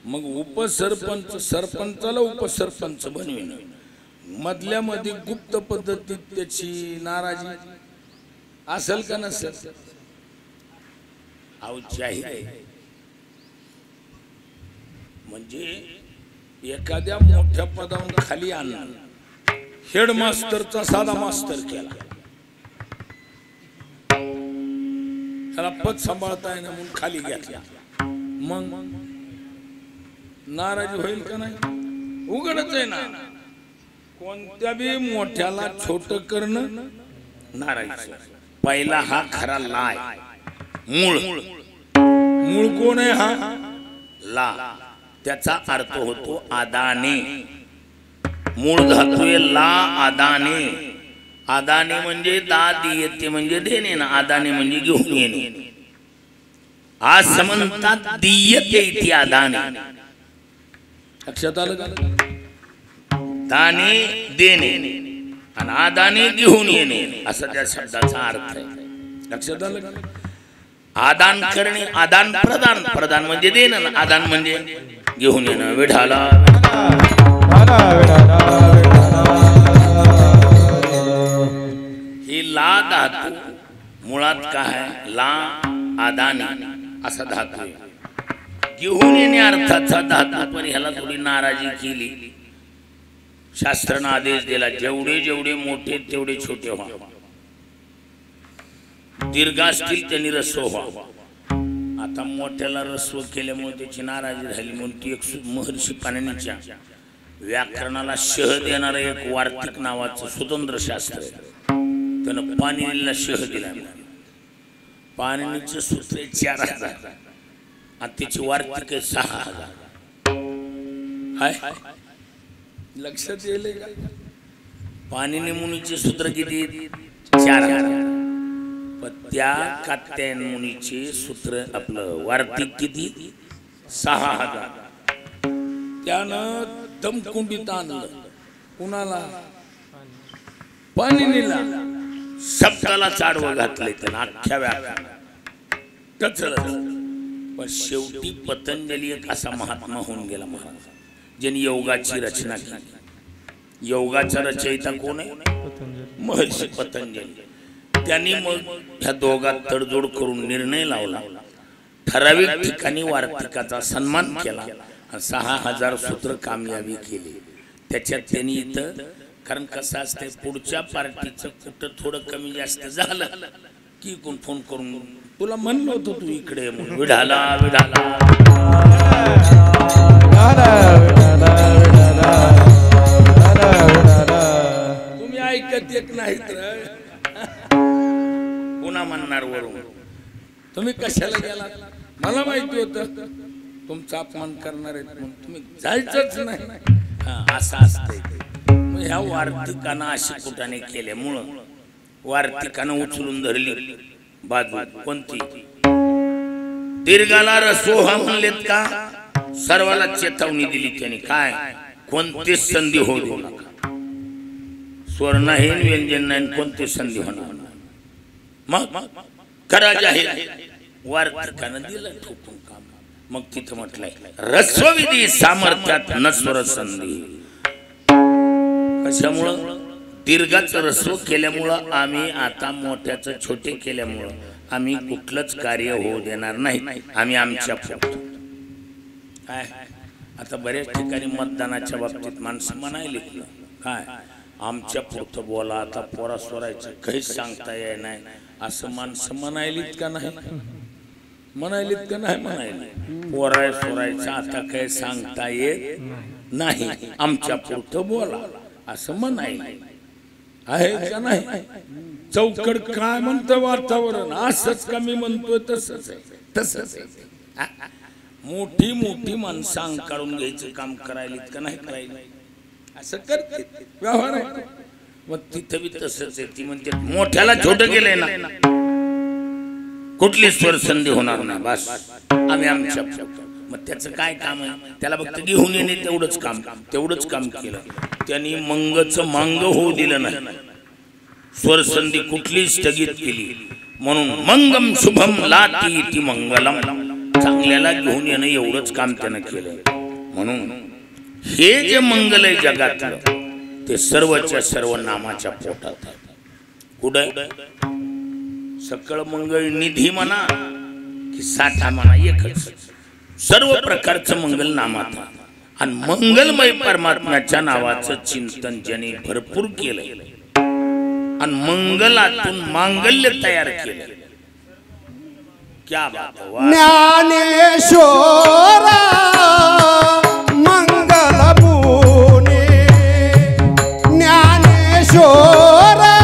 मग उपसरपंच सरपंचाला उपसरपंच बनविणं, मधल्या मध्ये गुप्त पद्धतीत त्याची नाराजी असेल का नसेल? अहो, जाहीर आहे. म्हणजे एखाद्या मोठ्या पदावर खाली आणणं, हेडमास्टरचा साधा मास्तर केला, त्याला पद सांभाळता येणं म्हणून खाली घेतला. मग नाराजी होईल का नाही? उघडच आहे ना. कोणत्या बी मोठ्याला छोट करणं नारायण. पहिला हा खरा लाय. मूळ मूळ कोण आहे? हा ला. त्याचा अर्थ होतो आदाने. मूळ धातू आहे ला आदाने. आदाने म्हणजे दाद येते म्हणजे देणे ना. आदाने म्हणजे घेऊन येणे. आज समजतात दीयते इथे आदाने. लक्षात आलं का? दाने देणे आणि आदाने घेऊन येणे असा त्या शब्दाचा अर्थ आहे. लक्षात आलं का? आदान करणे, आदान प्रदान. प्रदान म्हणजे देणं, आदान म्हणजे घेऊन येणं. विढाला ही ला धातू मुळात काय? ला आदाने असा धातू आहे. घेऊन येणे अर्थाचा धातू. पण ह्याला थोडी नाराजी केली. शास्त्रानं आदेश दिला जेवढे जेवढे मोठे तेवढे छोटे व्हा. दीर्घ असतील त्यांनी रस्व व्हा. आता मोठ्याला रस्व केल्यामुळे त्याची नाराजी झाली म्हणून ती एक महर्षी पाणिनीच्या व्याकरणाला शह देणारं एक वार्तिक नावाचं स्वतंत्र शास्त्र आहे. त्यानं पाणिनीला शह दिला. पाणिनीचं सूत्र 4000 आणि त्याची वार्तिक 6000. लक्षात येईल का? पाणिनी मुनीचे सूत्र किती? 4000. पण त्या कात्यायन मुनीचे सूत्र आपलं वार्तिक किती? 6000. त्यानं दमकुंडीत आणलं. कुणाला? पाणिनीला. शब्दाला चाडवं घातलंय त्यानं अख्ख्या व्याकरणात. पण शेवटी पतंजली एक असा महात्मा होऊन गेला महाराज, ज्यांनी योगाची रचना केली. योगाचा रचयिता कोण आहे? महर्षी पतंजली. त्यांनी मग ह्या दोघात तडजोड करून निर्णय लावला. ठराविक ठिकाणी वार्तिकाचा सन्मान केला आणि 6000 सूत्र कामयाबी केली. त्याच्यात त्यांनी इथं, कारण कसं असतंय पुढच्या पार्टीचं कुठं थोडं कमी जास्त झालं की कोण फोन करून तुला म्हणलं होतं तू इकडे म्हणून. विढाला विढाला तुम्ही ऐकत एक नाही तर पुन्हा म्हणणार वरून तुम्ही कशाला गेला? मला माहिती होतं तुमचा अपमान करणार आहेत म्हणून तुम्ही जायचंच नाही. असं असतंय. मग ह्या वार्तिकानं अशी कुठाने केल्यामुळं वार्तिकानं उचलून धरली बाजू कोणती? दीर्घाला रसोहा म्हणलेत का? सर्वाला चेतावणी दिली त्यांनी, काय कोणतीच संधी होऊ देऊ नका. स्वर नाही व्यंजन नाही, कोणतीच संधी होणार नाही. मग करा जाहीर. वार्तिकानं दिलं ठोकून काम. मग तिथं म्हटलंय रस्वविधी सामर्थ्यात नस्वर संधी. कशामुळं? दीर्घाचं रस्व केल्यामुळं आम्ही आता मोठ्याचं छोटे केल्यामुळं आम्ही कुठलंच कार्य होऊ देणार नाही. आम्ही आमच्या काय आता बऱ्याच ठिकाणी मतदानाच्या बाबतीत माणसं म्हणायली काय आमच्या पुरतं बोला, आता पोरा सोरायचं काहीच सांगता येत नाही असं माणसं म्हणायलीत का नाही? म्हणायलीत का नाही? म्हणायली पोराय सोरायचं आता काही सांगता येत नाही, आमच्या पुरतं बोला असं म्हणायली आहे का नाही? चौकड काय म्हणतं वातावरण असंच कमी म्हणतोय तसंच आहे, तसंच आहे. मोठी मोठी माणसं अंकाळून घ्यायचं काम करायलीत का नाही करायला? असं करते व्यवहार आहे. मग तिथं बी तसंच आहे. ती म्हणते मोठ्याला छोटं केलंय ना, कुठली स्वर संधी होणार नाही, बस आम्ही आमच्या. मग त्याचं काय काम आहे? त्याला फक्त घेऊन येणे तेवढंच काम केलं त्यांनी. मंगचं मांग होऊ दिलं नाही, स्वर संधी कुठली स्थगित केली. म्हणून मंगम शुभम लाती ती मंगलम, चांगल्याला घेऊन येणं एवढंच काम त्यानं केलं. म्हणून हे जे मंगल आहे जगातलं ते सर्वच्या सर्व नामाच्या पोटात आहे. कुठे? सकळ मंगल निधी म्हणा की साठा म्हणा, एकच. सर्व प्रकारचं मंगल नामात. आणि मंगलमय परमात्म्याच्या नावाचं चिंतन ज्याने भरपूर केलंय आणि मंगलातून मांगल्य तयार केलं. क्या बात है. ज्ञानेश्वरा मंगलमुनी, ज्ञानेश्वरा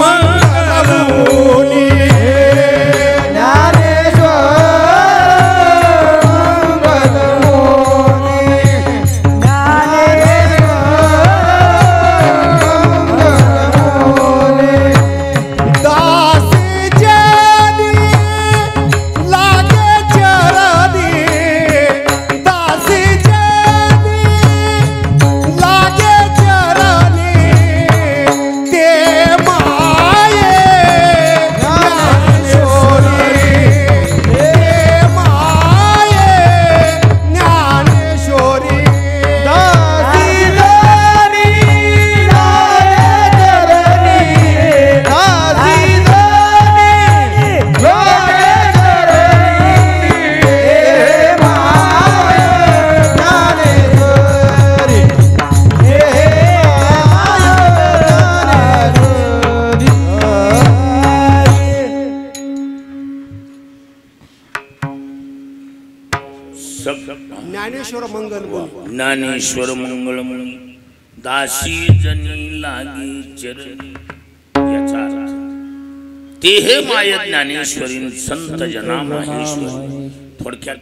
मंगलमुनी, ज्ञानेश्वर मंगळमुनी दासी जनी लागी चरणी. याचा अर्थ ते हे माय ज्ञानेश्वरीन संत जना माहेश्वरी. थोडक्यात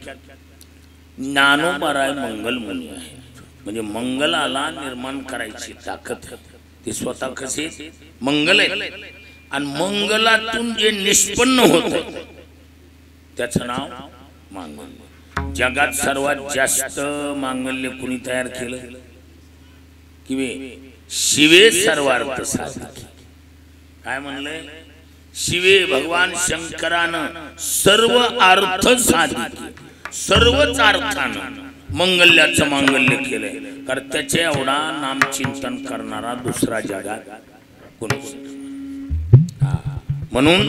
ज्ञानोबाराय मंगलमुनी आहे. म्हणजे मंगलाला निर्माण करायची ताकद आहे. ते स्वतः कसे मंगल आहे आणि मंगलातून जे निष्पन्न होत त्याचं नाव मांगल्य. जगात सर्वात जास्त मांगल्य कुणी तयार केलं? किवे शिवे सर्वार्थ साधिके. काय म्हणलंय? शिवे भगवान शंकरानं सर्व अर्थ साधिके, सर्वच अर्थानं मंगल्याचं मांगल्य केलंय. कारण त्याचे एवढा नामचिंतन करणारा दुसरा जगात कोणी. म्हणून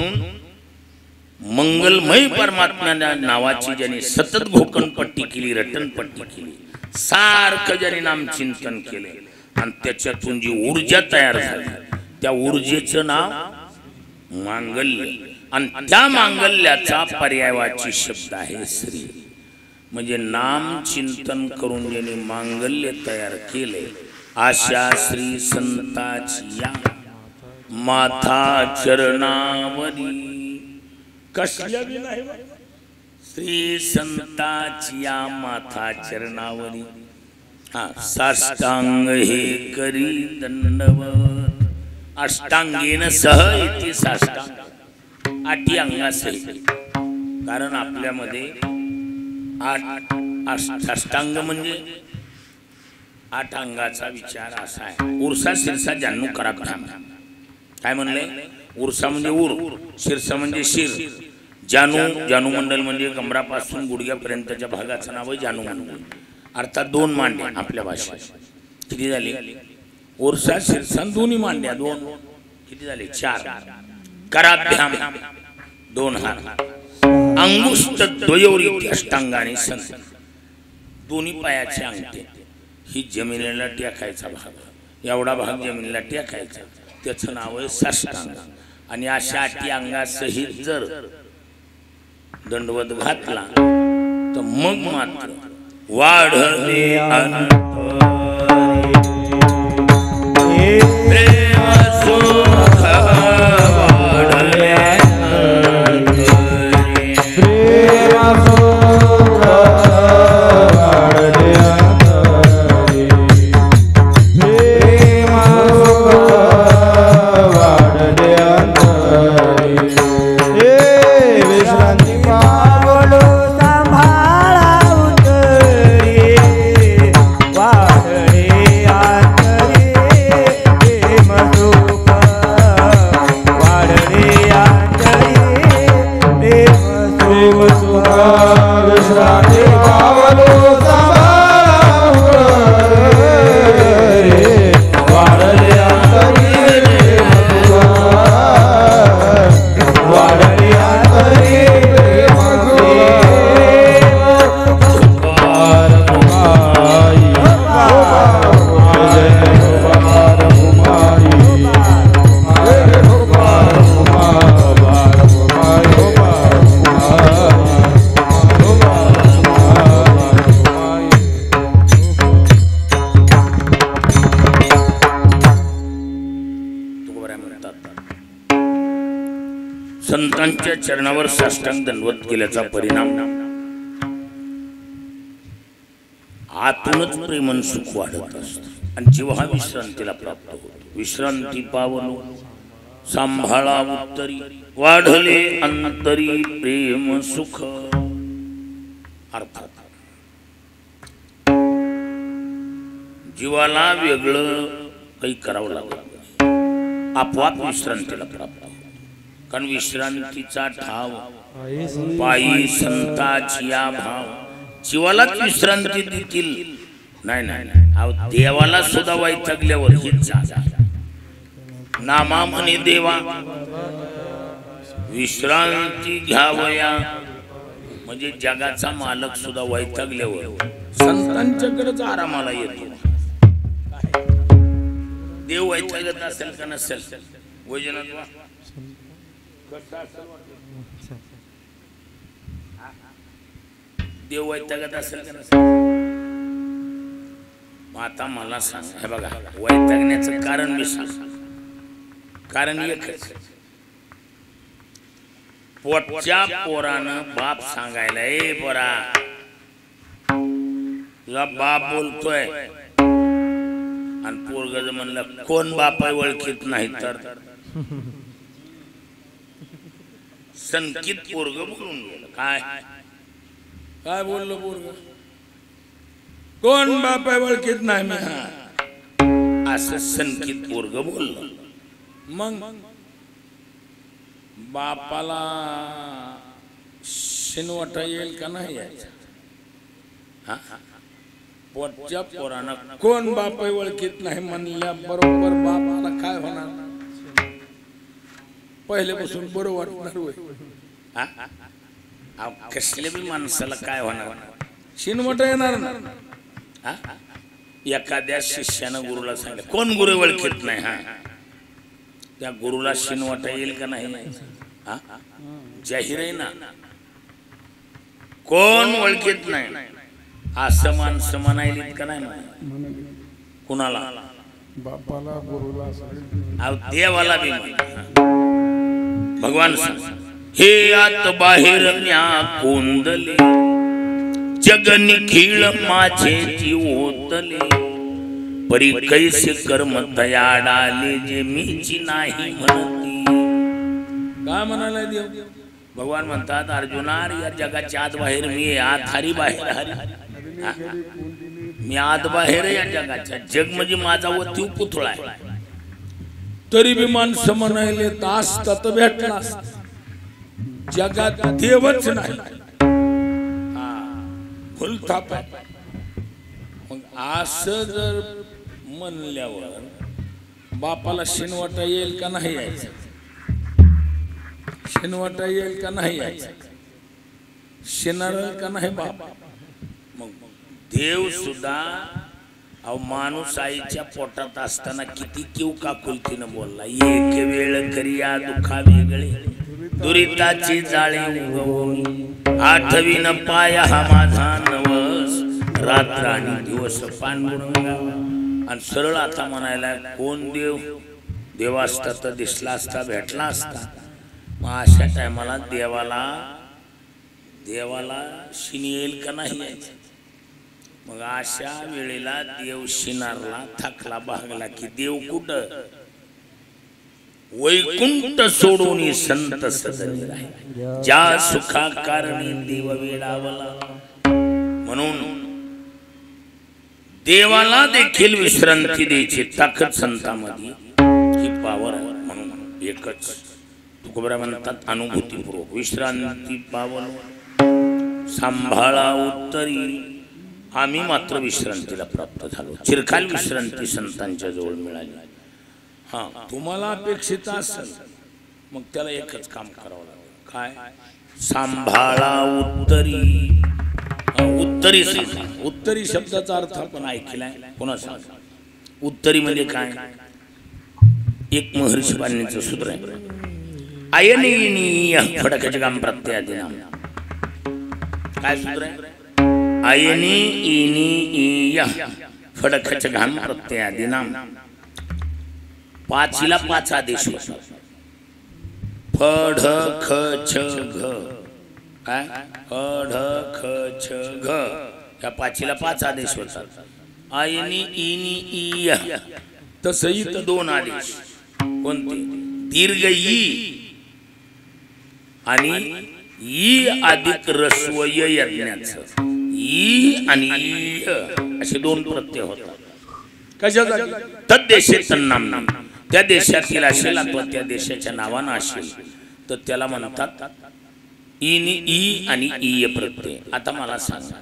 मंगलमय परमात्मा नावाची ज्याने सतत घोकणपट्टी केली, रटनपट्टी केली, सारखं ज्याने नामचिंतन केले आणि त्याच्यातून जी ऊर्जा तयार झाली त्या ऊर्जेचं नाव मांगल्य. आणि त्या मांगल्याचा पर्यायवाची शब्द आहे श्री. म्हणजे नाम चिंतन करून ज्याने मांगल्य तयार केले अशा श्री संताची या माथा चरणावरी. कसल्या बी नाही श्री संताची या माथा चरणावरी. साष्टांग हे करी दंडवत. अष्टांगेन सह इति साष्टांग. 8 अंगासहित कारण आपल्यामध्ये अष्टांग म्हणजे 8 अंगाचा विचार असा आहे. उरसा शिरसा जानू करा काय म्हणले? उरसा म्हणजे उर, शिरसा म्हणजे शिर, जानू जानू मंडल म्हणजे कमरापासून गुडघ्यापर्यंतच्या भागाचं नाव आहे जानू मंडल. अर्थात 2 मांड्या आपल्या भाषेत. किती झाली? उरसा शिरसा दोन्ही मांड्या 2. किती झाले? 4. कराभ्याम 2 हात, अंगुष्ठ द्वयोरी अष्टांगाने सन, दोन्ही पायाचे अंगठे. ही जमिनीला टेकायचा भाग, एवढा भाग जमिनीला टेकायचा, त्याचं नाव आहे साष्टांग. आणि अशा 8 अंगासहित जर दंडवत घातला तर मग मात्र वाढले प्रेम सुख वाढले संतांच्या चरणावर साष्टांग दंडवत केल्याचा परिणाम आतूनच प्रेमन सुख वाढत असतं आणि जीव हा विश्रांतीला प्राप्त होतो. विश्रांती पावलो सांभाळा उत्तरी, वाढले अंतरी प्रेम सुख. अर्थात जीवाला वेगळं काही करावं लागत, आपोआप विश्रांतीला प्राप्त. कारण विश्रांतीचा ठाव पायी संताची भाव. जीवालाच विश्रांती देतील नाही नाही, देवाला सुद्धा वैतागल्यावर हीच जागा. नामा म्हणे देवा विश्रांती घ्यावया, म्हणजे जगाचा मालक सुद्धा वैतागल्यावर संतांच्याकडेच आरामाला येतो. देव वैतागत असेल का नसेल? वैजनाथ देव वैतागत असेल का नसेल? आता मला सांग, हे बघा वैतागण्याचं कारण मी सांग. कारण एकच, पोटच्या पोरानं बाप सांगायला, ए पोरा तुझा बाप बोलतोय, आणि पोरग जर म्हणलं कोण बाप आहे ओळखीत नाही तर संकित पोरग बोलून गेलं. काय काय बोललो पोरग? कोण बाप आहे ओळखीत नाही मी, असं संकित पोरग बोललं. मग बापाला शिनवटा येईल का नाही यायचं? पोटच्या पोरानं कोण बाप आहे ओळखीत नाही म्हणल्या बरोबर बापाला काय होणार? पहिल्यापासून बरं वाटणार होय. कसल्या बी माणसाला काय होणार? शिनवटा येणार ना. एखाद्या शिष्यानं गुरुला सांगितलं कोण गुरु ओळखीत नाही, त्या गुरुला शिनवटा येईल का नाही? जाहीर आहे ना, कोण ओळखीत नाही असं माणसं म्हणायला का नाही? कुणाला? बापाला, गुरुला, देवाला बी. भगवान हे आत बाहेर न्या कोंदले, जग निखिळ माझे जीव होतले, परी कैसे कर्म तयाडाले जे मीची नाही म्हणती. काय म्हणाला देव? भगवान म्हणतात अर्जुना या जगाच्या आत बाहेर मी आहे, आत हरी बाहेर हरी. मी आत बाहेर या जगाच्या. जग म्हणजे माझा वतीव पुतळा आहे. तरी बी माणसं म्हणायले तास तत भेटला जगात देवच नाही. फुलथाप. मग असं जर म्हणल्यावर बापाला शिनवाटा येईल का नाही यायचं? शिनवाटा येईल का नाही यायचं? शिनार का नाही बाप? मग देव सुद्धा अहो माणूस आईच्या पोटात असताना किती किव काकुलतीनं बोलला. एक वेळ करिया दुखा वेगळे दुरिताची जाळी उगवून आठवीन पाया हा माझा नवस रात्र आणि दिवस पांडुरंगावा. आणि सरळ आता म्हणायला कोण देव? देव असता तर दिसला असता, भेटला असता. मग अशा टायमाला देवाला शिनी येईल का नाही यायचं? मग अशा वेळेला देव शिनारला थकला भागला की देव कुठं? वैकुंठ सोडून संत सदनी राहिले ज्या सुखा कारणी देव वेडावला. म्हणून देवाला देखील विश्रांती द्यायची ताकद संतांमध्ये ही पावर आहे. म्हणून एकच तुकोबरा म्हणतात अनुभूतीपूर्वक विश्रांती पावन सांभाळा उत्तरी. आम्ही मात्र विश्रांतीला प्राप्त झालो. चिरकाल विश्रांती संतांच्या जवळ मिळाली. हा तुम्हाला अपेक्षित असेल मग त्याला एकच काम करावं लागेल. काय? सांभाळा उत्तरी. उत्तरी सांगा. उत्तरी शब्दाचा अर्थ आपण ऐकलाय. पुन्हा सांगा. उत्तरी म्हणजे काय? एक महर्षी बांधण्याचं सूत्र आहे. अयनीय फडकाचे काम प्रत्ययादिनाम. काय सूत्र आहे? अयनी इनी फडकाचे घाम प्रत्ययादिनाम. पाचीला पाच आदेश होतात. फड ख छ घ. काय? फड ख छ घ या पाचीला पाच आदेश होतात. अयनी इनी इय तसं इथं दोन आदेश. कोणते? दीर्घ ई आणि ई अधिक रस्व यज्ञाचं. ई आणि य असे दोन प्रत्यय होतात. कशासाठी? तद्देशे तन्नाम. त्या देशातील असेल अथवा त्या देशाच्या नावानं असेल तर त्याला म्हणतात ई आणि ईय प्रत्यय. आता मला सांगा,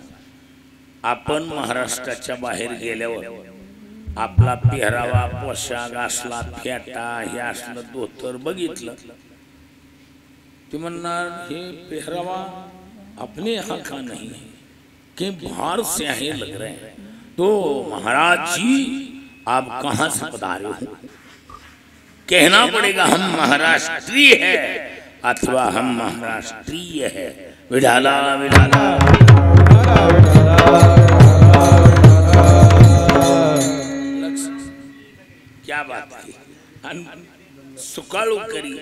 आपण महाराष्ट्राच्या बाहेर गेल्यावर आपला पेहरावा पोशाख असला फेटा हे असलं धोतर बघितलं ते म्हणणार हे पेहरावा अपने यहाँ का नहीं है कि बाहर से आए लग रहे हैं. तो महाराज जी आप कहाँ से पधारे हो? कहना पड़ेगा हम महाराष्ट्रीय है अथवा हम महाराष्ट्रीय है. विढाला विढाला क्या बात आहे. सुकाळू करी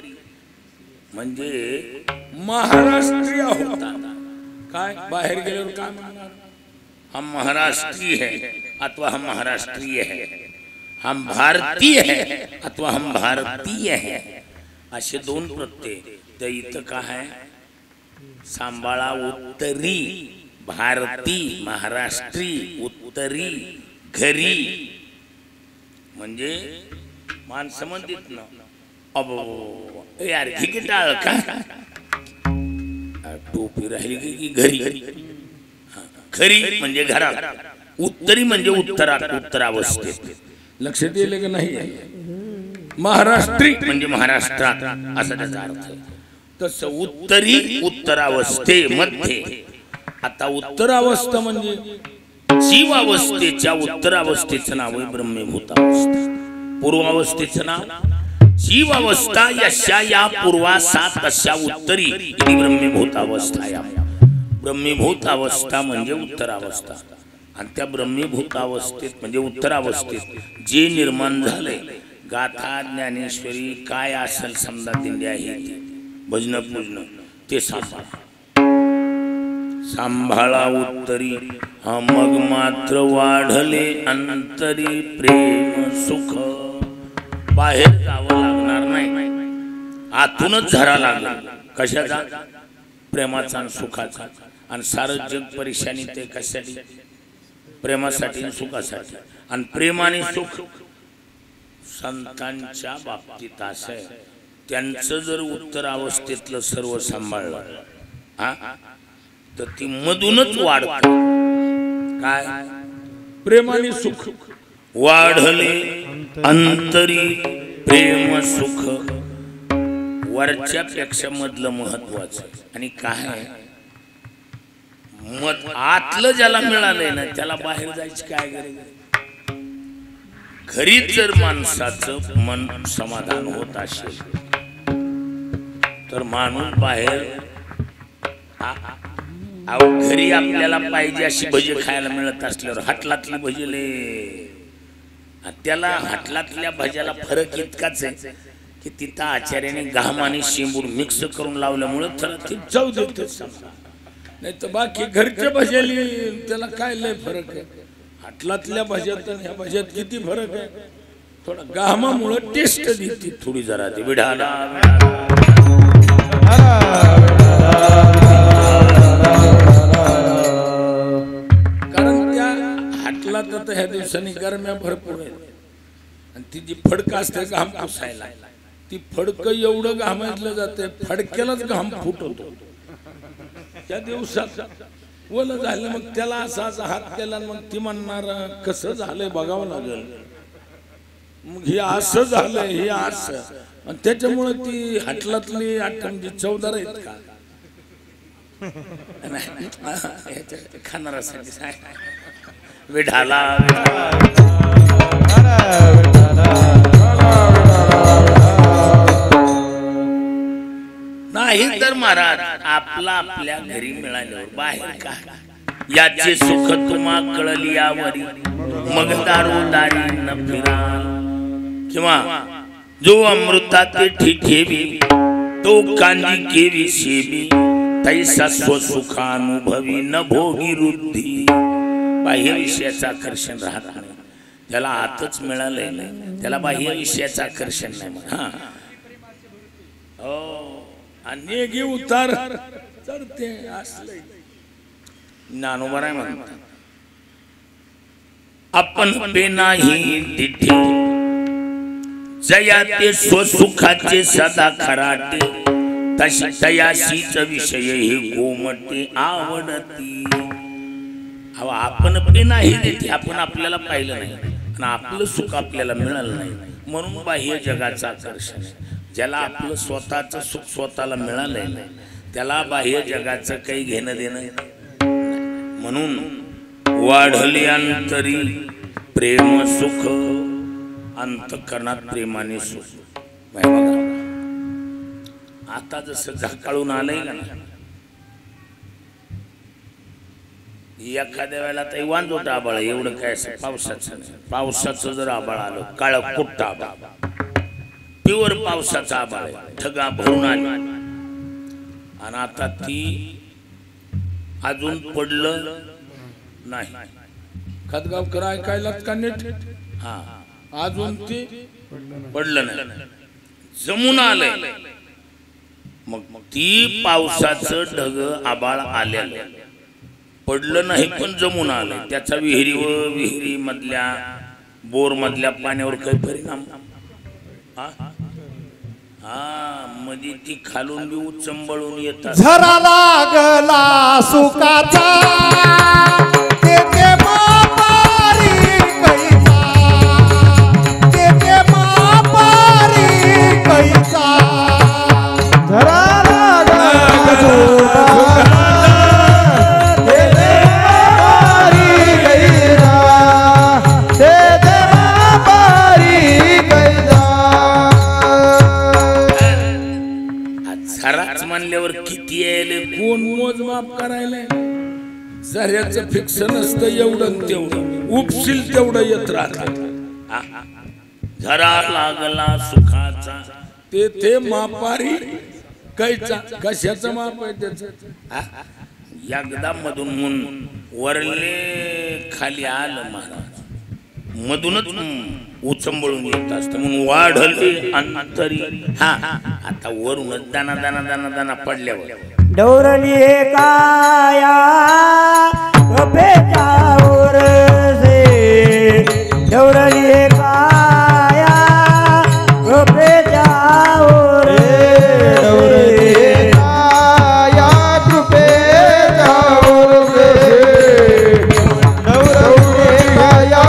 म्हणजे महाराष्ट्रीय होता. काय बाहेर गेल्यावर काय म्हणणार? हम महाराष्ट्रीय है अथवा हम महाराष्ट्रीय है. हम भारतीय है अथवा हम भारतीय है. असे दोन प्रत्यय. तर इथं काय आहे? सांभाळा उत्तरी. भारती महाराष्ट्री उत्तरी घरी. म्हणजे माणसं म्हणतात ना अबो यार घे टाळ का टोपी राहिली की घरी. खरी म्हणजे घरात. उत्तरी म्हणजे उत्तरात उत्तरावस्थेत. लक्षात येईल की नाही? महाराष्ट्री म्हणजे महाराष्ट्रात असा त्याचा अर्थ. तसं उत्तरी उत्तरावस्थेमध्ये. आता उत्तरावस्था म्हणजे जीवावस्थेच्या उत्तरावस्थेचं नाव आहे ब्रह्मीभूतावस्था. पूर्वावस्थेचं नाव जीवावस्था. यशा या पूर्वासा तशा उत्तरी ब्रह्मीभूतावस्था. ब्रह्मीभूत अवस्था म्हणजे उत्तरावस्था. आणि त्या ब्रह्मीभूत अवस्थेत म्हणजे उत्तरावस्थेत जे निर्माण झाले गाथा ज्ञानेश्वरी काय असेल समजा दिंडी आहे भजन पूजन ते सांभाळा उत्तरी. हा मग मात्र वाढले अंतरी प्रेम सुख. बाहेर जावं लागणार नाही, आतूनच झरा लागला. कशाचा? प्रेमाचा आणि सुखाचा. आणि सारं जग परेशानी ते कशासाठी? प्रेमासाठी आणि सुखासाठी. आणि प्रेम आणि सुख संतांच्या बाबतीत असं आहे, त्यांचं जर उत्तर अवस्थेतलं सर्व सांभाळलं हा तर ती मधूनच वाढत. काय? प्रेम आणि सुख. वाढले अंतरी प्रेम सुख. वरच्या पेक्षा मधलं महत्वाचं. आणि काय मत आतलं ज्याला मिळालंय ना त्याला बाहेर जायची काय गरज? घरीच जर माणसाचं मन समाधान होत असेल तर माणूस बाहेर घरी आपल्याला पाहिजे अशी भजी खायला मिळत असल्यावर हाटलातली भजीले त्याला हाटलातल्या भज्याला फरक इतकाच आहे की तिथं आचार्याने घाम आणि शेंबूड मिक्स करून लावल्यामुळे ती चव देते. नाही तर बाकी घरच्या भाज्याली त्याला काय लय फरक आहे. हाटलातल्या भाज्यात ह्या भाज्यात किती फरक आहे. थोडा घामामुळे टेस्ट देते थोडी जरा ती विढाला. कारण त्या हाटलात आता ह्या दिवसांनी गरम्या भरपूर आहेत आणि ती जी फडकं असते घाम पुसायला ती फडकं एवढं घामायला जाते फडक्यालाच घाम फुटतो. त्या दिवसात ओलं झालं मग त्याला असा हात केला मग ती म्हणणार कसं झालंय बघावं लागेल. मग हे असं झालंय हे असं आणि त्याच्यामुळे ती हाटलातली आठवण जी चवदार आहेत का खाणारासाठी विढाला. नाही तर महाराज आपला आपल्या घरी मिळाल्यावर बाहेर का याचे सुख तुम्हा कळली यावरी मग दारोदारी न फिरा. किंवा जो अमृतात ठेवी तो कांजी केवी सेवी तैसा स्वसुखानुभवी न भोगी रुद्धी. बाह्य विषयाचं आकर्षण राहत नाही. त्याला आतच मिळालंय नाही त्याला बाह्य विषयाचं आकर्षण नाही. हा आणि उतार चढते असले ज्ञानोबा आहे म्हणतात आपण पे नाही तिथे जया ते स्वसुखाचे सदा खराटे तशी तयाशीच विषय हे गोमटे आवडती. आपण पे नाही तिथे आपण आपल्याला पाहिलं नाही आणि आपलं सुख आपल्याला मिळालं नाही म्हणून बाह्य जगाचं आकर्षण. ज्याला आपलं स्वतःचं सुख स्वतःला मिळालंय नाही त्याला बाह्य जगाचं काही घेणं देणं. म्हणून वाढले अंतरी प्रेम सुख. अंतःकरणात प्रेमाने सुख. आता जसं झाकाळून आलंय का ना एखाद्या वेळेला तर वांजोट आबाळ एवढं काय असं पावसाचं नाही. पावसाचं जर आबाळ आलं काळ कुट्ट आबाळ प्युअर पावसाचा आबाळ ढगा भरून आली आणि आता ती अजून पडलं नाही. खतगावकर ऐकायला का नीट. हा अजून ती पडलं नाही जमून आलंय. मग ती पावसाचं ढग आबाळ आलेलं पडलं नाही पण जमून आलंय. त्याचा विहिरी मधल्या बोर मधल्या पाण्यावर काही परिणाम. मध्ये ती खालून बी उचंबळून येतात. झरा लागला सुखाचा तेथे मापारी कैसा तेथे मापारी कैसा. झरा लागला सुखाचा तेथे मापारी कैसा तेथे मापारी कैसा. झराच म्हणल्यावर किती यायले कोण मोजमाप करायला. झऱ्याचं फिक्स नसतं एवढं तेवढं उपशील तेवढं येत राहत. झरा लागला सुखाचा ते मापारी कैचा. कशाचं माप आहे त्याचं. एकदा मधून म्हणून वरले खाली आलं महाराज मधूनच उचंबळून येत असतं म्हणून वाढले अंतरी. हा आता वरूनच दाना दाना दाना दाना पडल्यावर डौरली काया कपेचावर से डौरली काया कपेचावर डौरली काया कपेचावर डौरली काया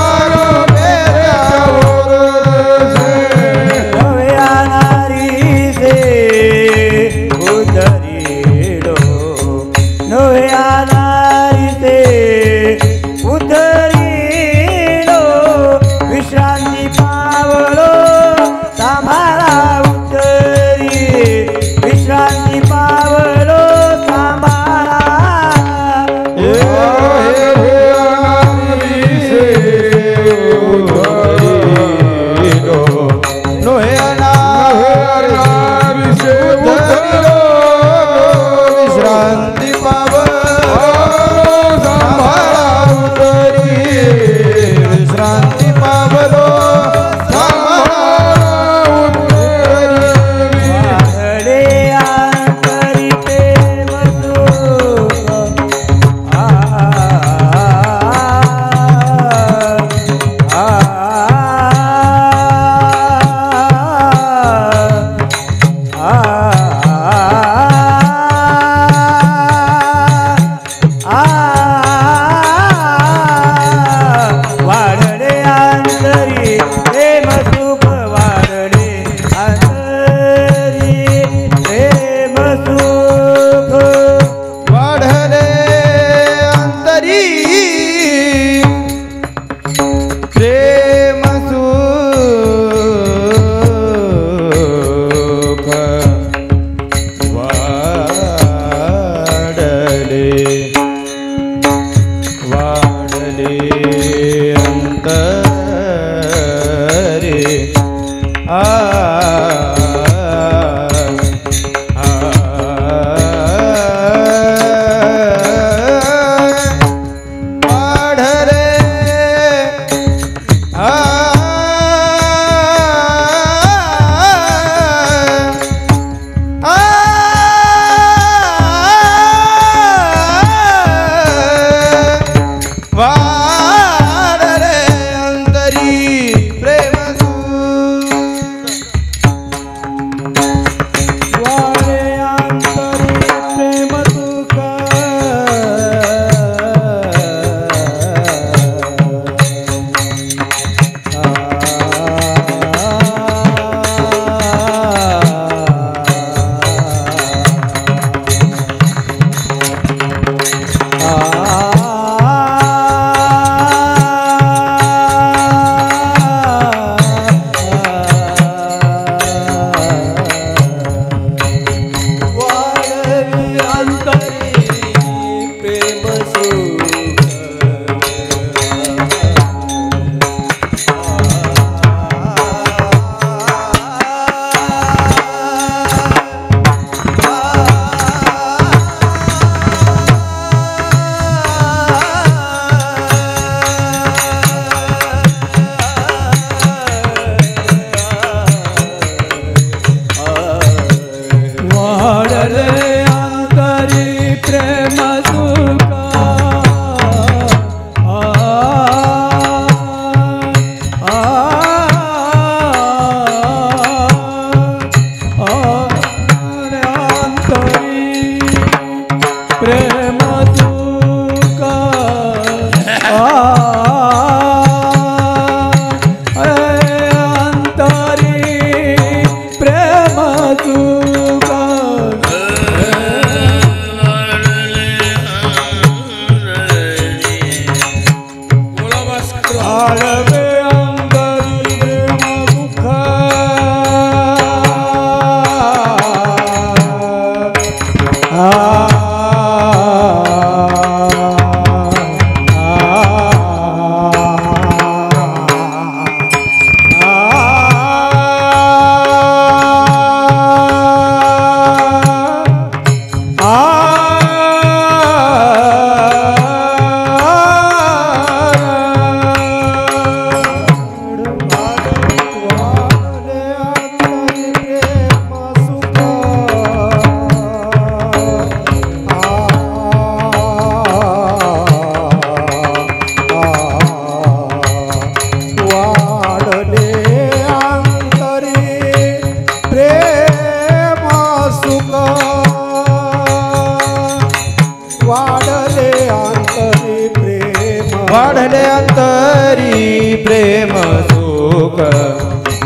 वाढले अंतरी प्रेम सुख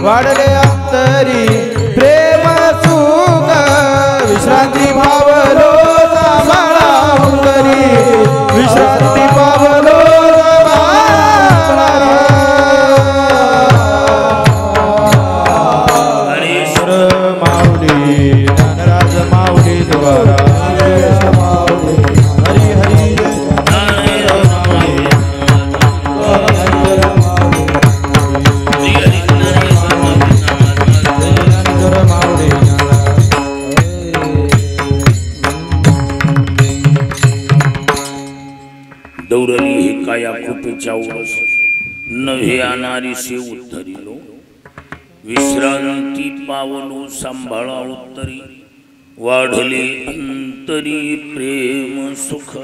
वाढले अंतरी प्रेम सुख विश्रांती पावलो सांभाळा अंतरी विश्रांती पावलो माऊली ज्ञानराज माऊली द्वारा हरी हरी दौरली हे काया कृपेच्या ओरस नव्हे अनारी से उद्धरिलो विश्रांती पावलो सांभाळा उत्तरी वाढले अंतरी प्रेम सुख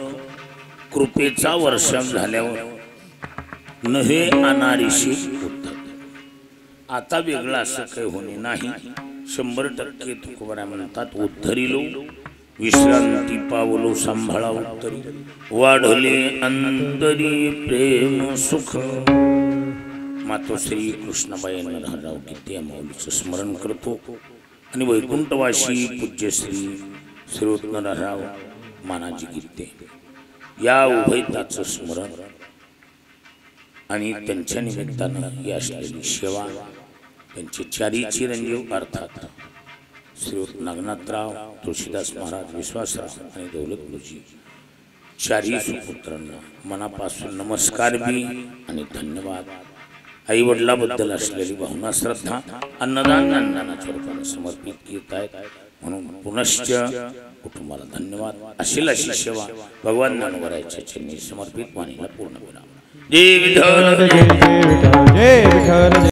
कृपेचा वर्षाव झाल्यावर नव्हे अनारीशी उद्धर आता वेगळं असं काही होणे नाही 100% तुकोबरा म्हणतात उद्धरिलो विश्रांती पावलो सांभाळा उत्तरी वाढले अंतरी प्रेम सुख मातोश्री कृष्णबाई नरहरराव गीते या माऊलीचं स्मरण करतो आणि वैकुंठवासी पूज्यश्री श्रीयुत नरहरराव मानाजी गीते या उभयताचं स्मरण आणि त्यांच्या निमित्तानं ही असलेली सेवा त्यांचे चारी चिरंजीव अर्थात श्रीयुत नागनाथराव तुळशीदास महाराज विश्वासराव आणि दौलत गुरुजी चारी सुपुत्रांना मनापासून नमस्कार बी आणि धन्यवाद आई वडिलाबद्दल असलेली भावना श्रद्धा अन्नदान ज्ञानदानाच्या रूपाने समर्पित करत आहेत म्हणून पुनश्च कुटुंबाला धन्यवाद अशी सेवा भगवान ज्ञानोबरायाच्या चरणी समर्पित वाणीला पूर्ण विराम जय विठ्ठल जय विठ्ठल